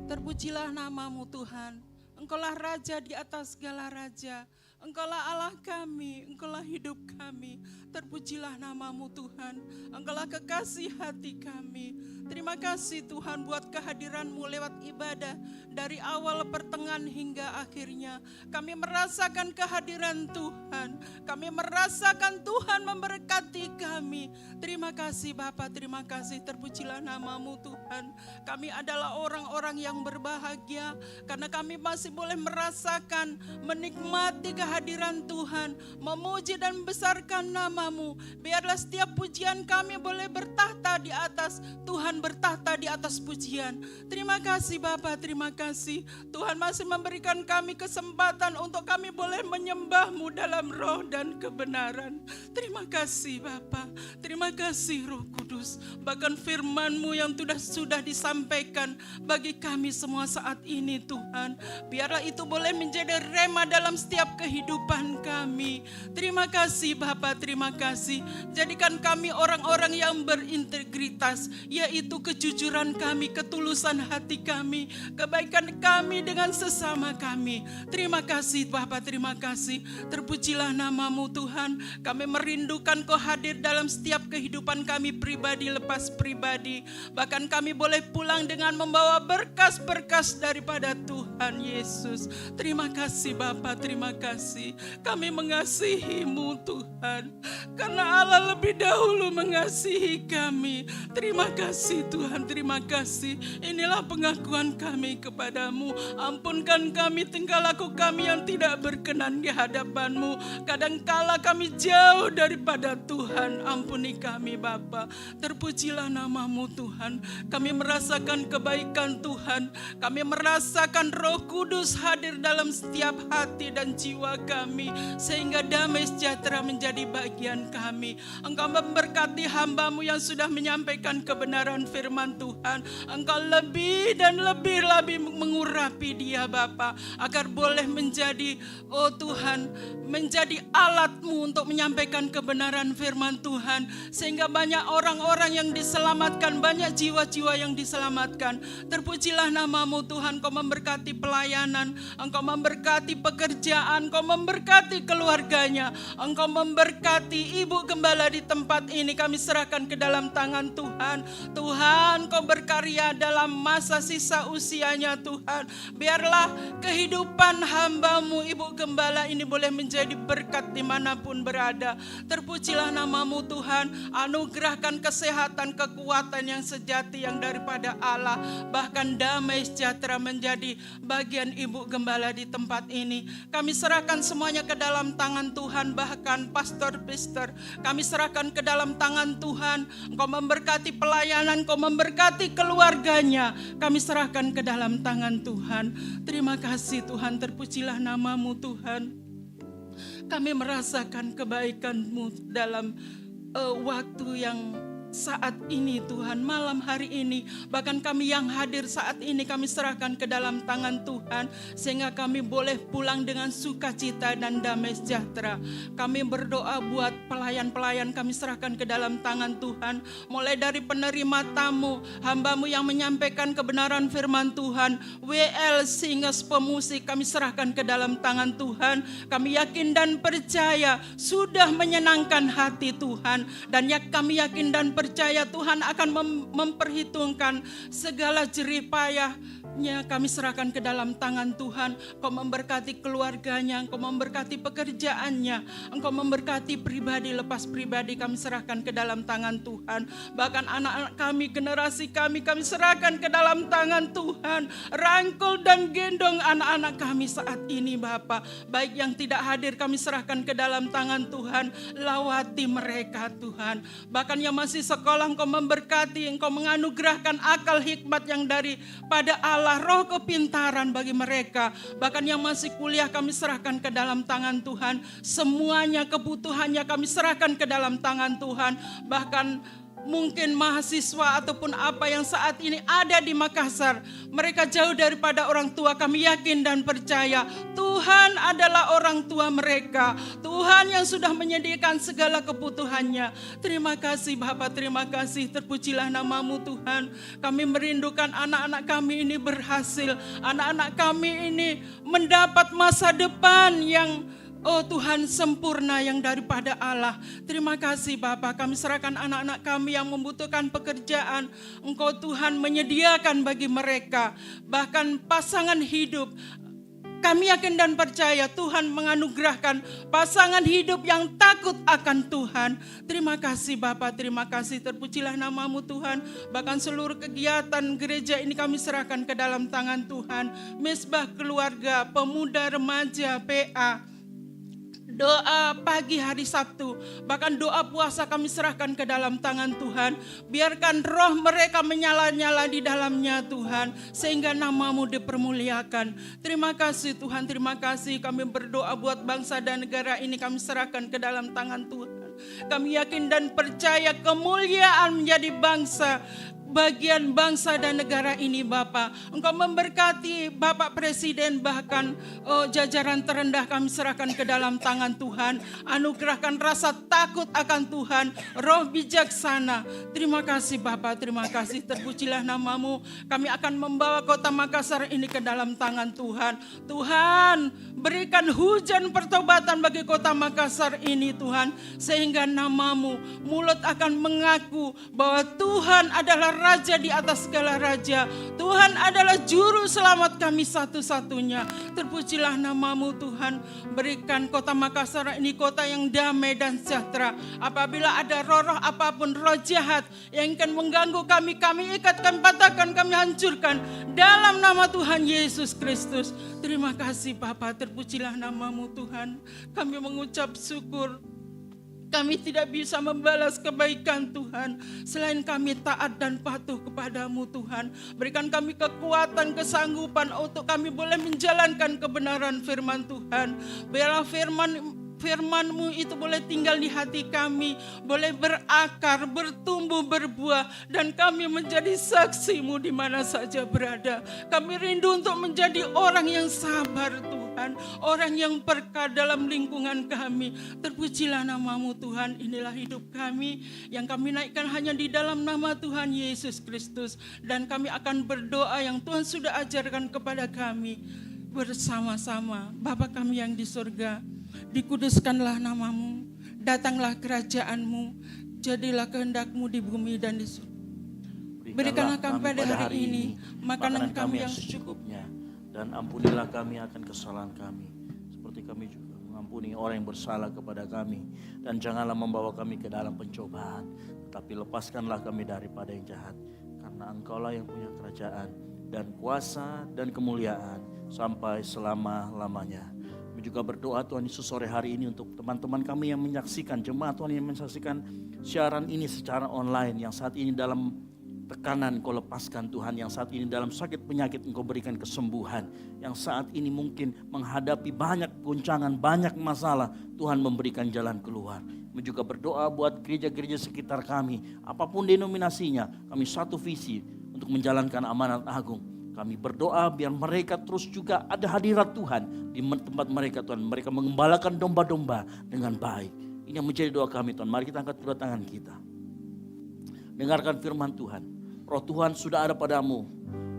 Terpujilah namamu Tuhan, Engkaulah Raja di atas segala raja, Engkaulah Allah kami, Engkaulah hidup kami. Terpujilah namamu Tuhan, Engkaulah kekasih hati kami. Terima kasih Tuhan buat kehadiran-Mu lewat ibadah dari awal pertengahan hingga akhirnya. Kami merasakan kehadiran Tuhan, kami merasakan Tuhan memberkati kami. Terima kasih Bapa, terima kasih, terpujilah namamu Tuhan. Kami adalah orang-orang yang berbahagia karena kami masih boleh merasakan, menikmati kehadiran Tuhan, memuji dan membesarkan namamu. Biarlah setiap pujian kami boleh bertahta di atas, Tuhan bertahta di atas pujian. Terima kasih Bapa, terima kasih. Tuhan masih memberikan kami kesempatan untuk kami boleh menyembah-Mu dalam roh dan kebenaran. Terima kasih Bapa, terima kasih Roh Kudus. Bahkan firman-Mu yang sudah disampaikan bagi kami semua saat ini Tuhan, biarlah itu boleh menjadi rema dalam setiap kehidupan kami. Terima kasih Bapa, terima kasih. Jadikan kami orang-orang yang berintegritas, yaitu kejujuran kami, ketulusan hati kami, kebaikan kami dengan sesama kami. Terima kasih Bapa, terima kasih. Terpujilah namamu Tuhan. Kami merindukan Kau hadir dalam setiap kehidupan kami pribadi lepas pribadi. Bahkan kami boleh pulang dengan membawa berkas-berkas daripada Tuhan Yesus. Terima kasih Bapa, terima kasih. Kami mengasihi-Mu Tuhan, karena Allah lebih dahulu mengasihi kami. Terima kasih Tuhan, terima kasih. Inilah pengakuan kami kepadamu. Ampunkan kami tingkah laku kami yang tidak berkenan di hadapan-Mu. Kadangkala kami jauh daripada Tuhan. Ampuni kami Bapa. Terpujilah namamu Tuhan. Kami merasakan kebaikan Tuhan. Kami merasakan Roh Kudus hadir dalam setiap hati dan jiwa kami, sehingga damai sejahtera menjadi bagian kami. Engkau memberkati hamba-Mu yang sudah menyampaikan kebenaran firman Tuhan. Engkau lebih dan lebih mengurapi dia Bapa, agar boleh menjadi, oh Tuhan, menjadi alat-Mu untuk menyampaikan kebenaran firman Tuhan, sehingga banyak orang-orang yang diselamatkan, banyak jiwa-jiwa yang diselamatkan. Terpujilah namamu Tuhan. Kau memberkati pelayanan, Engkau memberkati pekerjaan, Kau memberkati keluarganya, Engkau memberkati Ibu Gembala di tempat ini. Kami serahkan ke dalam tangan Tuhan. Tuhan, Kau berkarya dalam masa sisa usianya Tuhan. Biarlah kehidupan hamba-Mu Ibu Gembala ini boleh menjadi menjadi berkat dimanapun berada. Terpujilah namamu Tuhan, anugerahkan kesehatan, kekuatan yang sejati yang daripada Allah. Bahkan damai sejahtera menjadi bagian Ibu Gembala di tempat ini. Kami serahkan semuanya ke dalam tangan Tuhan, bahkan Pastor Pister. Kami serahkan ke dalam tangan Tuhan. Engkau memberkati pelayanan, Engkau memberkati keluarganya. Kami serahkan ke dalam tangan Tuhan. Terima kasih Tuhan, terpujilah namamu Tuhan. Kami merasakan kebaikan-Mu dalam waktu yang saat ini Tuhan, malam hari ini. Bahkan kami yang hadir saat ini kami serahkan ke dalam tangan Tuhan, sehingga kami boleh pulang dengan sukacita dan damai sejahtera. Kami berdoa buat pelayan-pelayan, kami serahkan ke dalam tangan Tuhan. Mulai dari penerima tamu, hamba-Mu yang menyampaikan kebenaran firman Tuhan, WL, singers, pemusik, kami serahkan ke dalam tangan Tuhan. Kami yakin dan percaya sudah menyenangkan hati Tuhan, dan kami yakin dan percaya Tuhan akan memperhitungkan segala jerih payahnya. Kami serahkan ke dalam tangan Tuhan. Engkau memberkati keluarganya, Engkau memberkati pekerjaannya, Engkau memberkati pribadi lepas pribadi, kami serahkan ke dalam tangan Tuhan. Bahkan anak-anak kami, generasi kami serahkan ke dalam tangan Tuhan. Rangkul dan gendong anak-anak kami saat ini Bapa. Baik yang tidak hadir kami serahkan ke dalam tangan Tuhan. Lawati mereka Tuhan. Bahkan yang masih sekolah Engkau memberkati, Engkau menganugerahkan akal hikmat yang daripada Allah, roh kepintaran bagi mereka. Bahkan yang masih kuliah kami serahkan ke dalam tangan Tuhan. Semuanya kebutuhannya kami serahkan ke dalam tangan Tuhan. Bahkan mungkin mahasiswa ataupun apa yang saat ini ada di Makassar, mereka jauh daripada orang tua, kami yakin dan percaya Tuhan adalah orang tua mereka. Tuhan yang sudah menyediakan segala kebutuhannya. Terima kasih Bapak, terima kasih, terpujilah namamu Tuhan. Kami merindukan anak-anak kami ini berhasil, anak-anak kami ini mendapat masa depan yang Tuhan sempurna yang daripada Allah. Terima kasih Bapa, kami serahkan anak-anak kami yang membutuhkan pekerjaan. Engkau Tuhan menyediakan bagi mereka, bahkan pasangan hidup. Kami yakin dan percaya Tuhan menganugerahkan pasangan hidup yang takut akan Tuhan. Terima kasih Bapa, terima kasih, terpujilah namamu Tuhan. Bahkan seluruh kegiatan gereja ini kami serahkan ke dalam tangan Tuhan. Misbah keluarga, pemuda, remaja, PA, doa pagi hari Sabtu, bahkan doa puasa kami serahkan ke dalam tangan Tuhan. Biarkan roh mereka menyala-nyala di dalamnya Tuhan, sehingga namamu dipermuliakan. Terima kasih Tuhan, terima kasih. Kami berdoa buat bangsa dan negara ini kami serahkan ke dalam tangan Tuhan. Kami yakin dan percaya kemuliaan menjadi bagian bangsa dan negara ini Bapa. Engkau memberkati Bapak Presiden, bahkan jajaran terendah kami serahkan ke dalam tangan Tuhan. Anugerahkan rasa takut akan Tuhan, roh bijaksana. Terima kasih Bapa, terima kasih, terpujilah namamu. Kami akan membawa kota Makassar ini ke dalam tangan Tuhan. Tuhan, berikan hujan pertobatan bagi kota Makassar ini Tuhan, sehingga namamu, mulut akan mengaku bahwa Tuhan adalah Raja di atas segala raja. Tuhan adalah juru selamat kami satu-satunya. Terpujilah namamu Tuhan. Berikan kota Makassar ini kota yang damai dan sejahtera. Apabila ada roh-roh apapun, roh jahat yang akan mengganggu kami, kami ikat, kami patahkan, kami hancurkan dalam nama Tuhan Yesus Kristus. Terima kasih Bapa, terpujilah namamu Tuhan. Kami mengucap syukur. Kami tidak bisa membalas kebaikan Tuhan selain kami taat dan patuh kepadamu Tuhan. Berikan kami kekuatan, kesanggupan untuk kami boleh menjalankan kebenaran firman Tuhan. Biarlah firman-Mu itu boleh tinggal di hati kami, boleh berakar, bertumbuh, berbuah, dan kami menjadi saksi-Mu di mana saja berada. Kami rindu untuk menjadi orang yang sabar Tuhan, orang yang peka dalam lingkungan kami. Terpujilah namamu Tuhan. Inilah hidup kami yang kami naikkan hanya di dalam nama Tuhan Yesus Kristus. Dan kami akan berdoa yang Tuhan sudah ajarkan kepada kami bersama-sama. Bapa kami yang di surga, dikuduskanlah namamu, datanglah kerajaan-Mu, jadilah kehendak-Mu di bumi dan di surga. Berikanlah kami pada hari ini makanan kami yang secukupnya, dan ampunilah kami akan kesalahan kami, seperti kami juga Ampuni orang yang bersalah kepada kami. Dan janganlah membawa kami ke dalam pencobaan. Tetapi lepaskanlah kami daripada yang jahat. Karena Engkaulah yang punya kerajaan dan kuasa dan kemuliaan sampai selama-lamanya. Kami juga berdoa Tuhan Yesus sore hari ini untuk teman-teman kami yang menyaksikan, jemaat Tuhan yang menyaksikan siaran ini secara online. Yang saat ini dalam tekanan Engkau lepaskan Tuhan, yang saat ini dalam sakit penyakit Engkau berikan kesembuhan, yang saat ini mungkin menghadapi banyak goncangan, banyak masalah, Tuhan memberikan jalan keluar. Kami juga berdoa buat gereja-gereja sekitar kami, apapun denominasinya, kami satu visi untuk menjalankan amanat agung. Kami berdoa biar mereka terus juga ada hadirat Tuhan di tempat mereka Tuhan. Mereka mengembalakan domba-domba dengan baik. Ini yang menjadi doa kami Tuhan. Mari kita angkat kedua tangan kita. Dengarkan firman Tuhan. Roh Tuhan sudah ada padamu.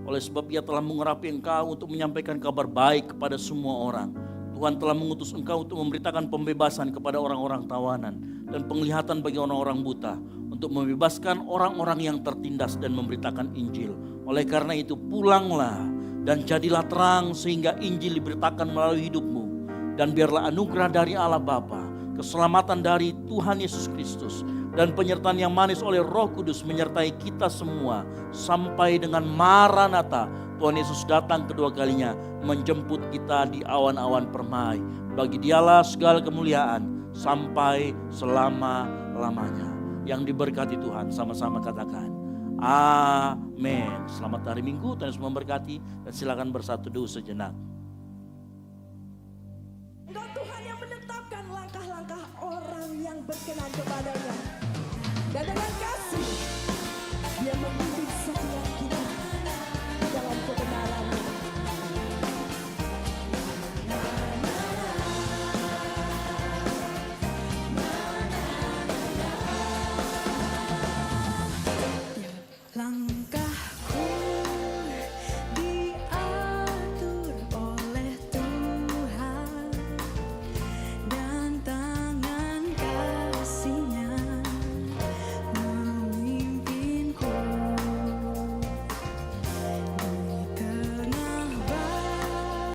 Oleh sebab Ia telah mengurapi engkau untuk menyampaikan kabar baik kepada semua orang. Tuhan telah mengutus engkau untuk memberitakan pembebasan kepada orang-orang tawanan dan penglihatan bagi orang-orang buta, untuk membebaskan orang-orang yang tertindas dan memberitakan Injil. Oleh karena itu pulanglah dan jadilah terang sehingga Injil diberitakan melalui hidupmu. Dan biarlah anugerah dari Allah Bapa, keselamatan dari Tuhan Yesus Kristus, dan penyertaan yang manis oleh Roh Kudus menyertai kita semua sampai dengan Maranatha. Tuhan Yesus datang kedua kalinya menjemput kita di awan-awan permai. Bagi Dialah segala kemuliaan sampai selama-lamanya. Yang diberkati Tuhan, sama-sama katakan amin. Selamat hari Minggu, Tuhan Yesus memberkati, dan silakan bersatu teduh sejenak. Engkau Tuhan yang menetapkan langkah-langkah orang yang berkenan kepadanya. Dan dengan kasih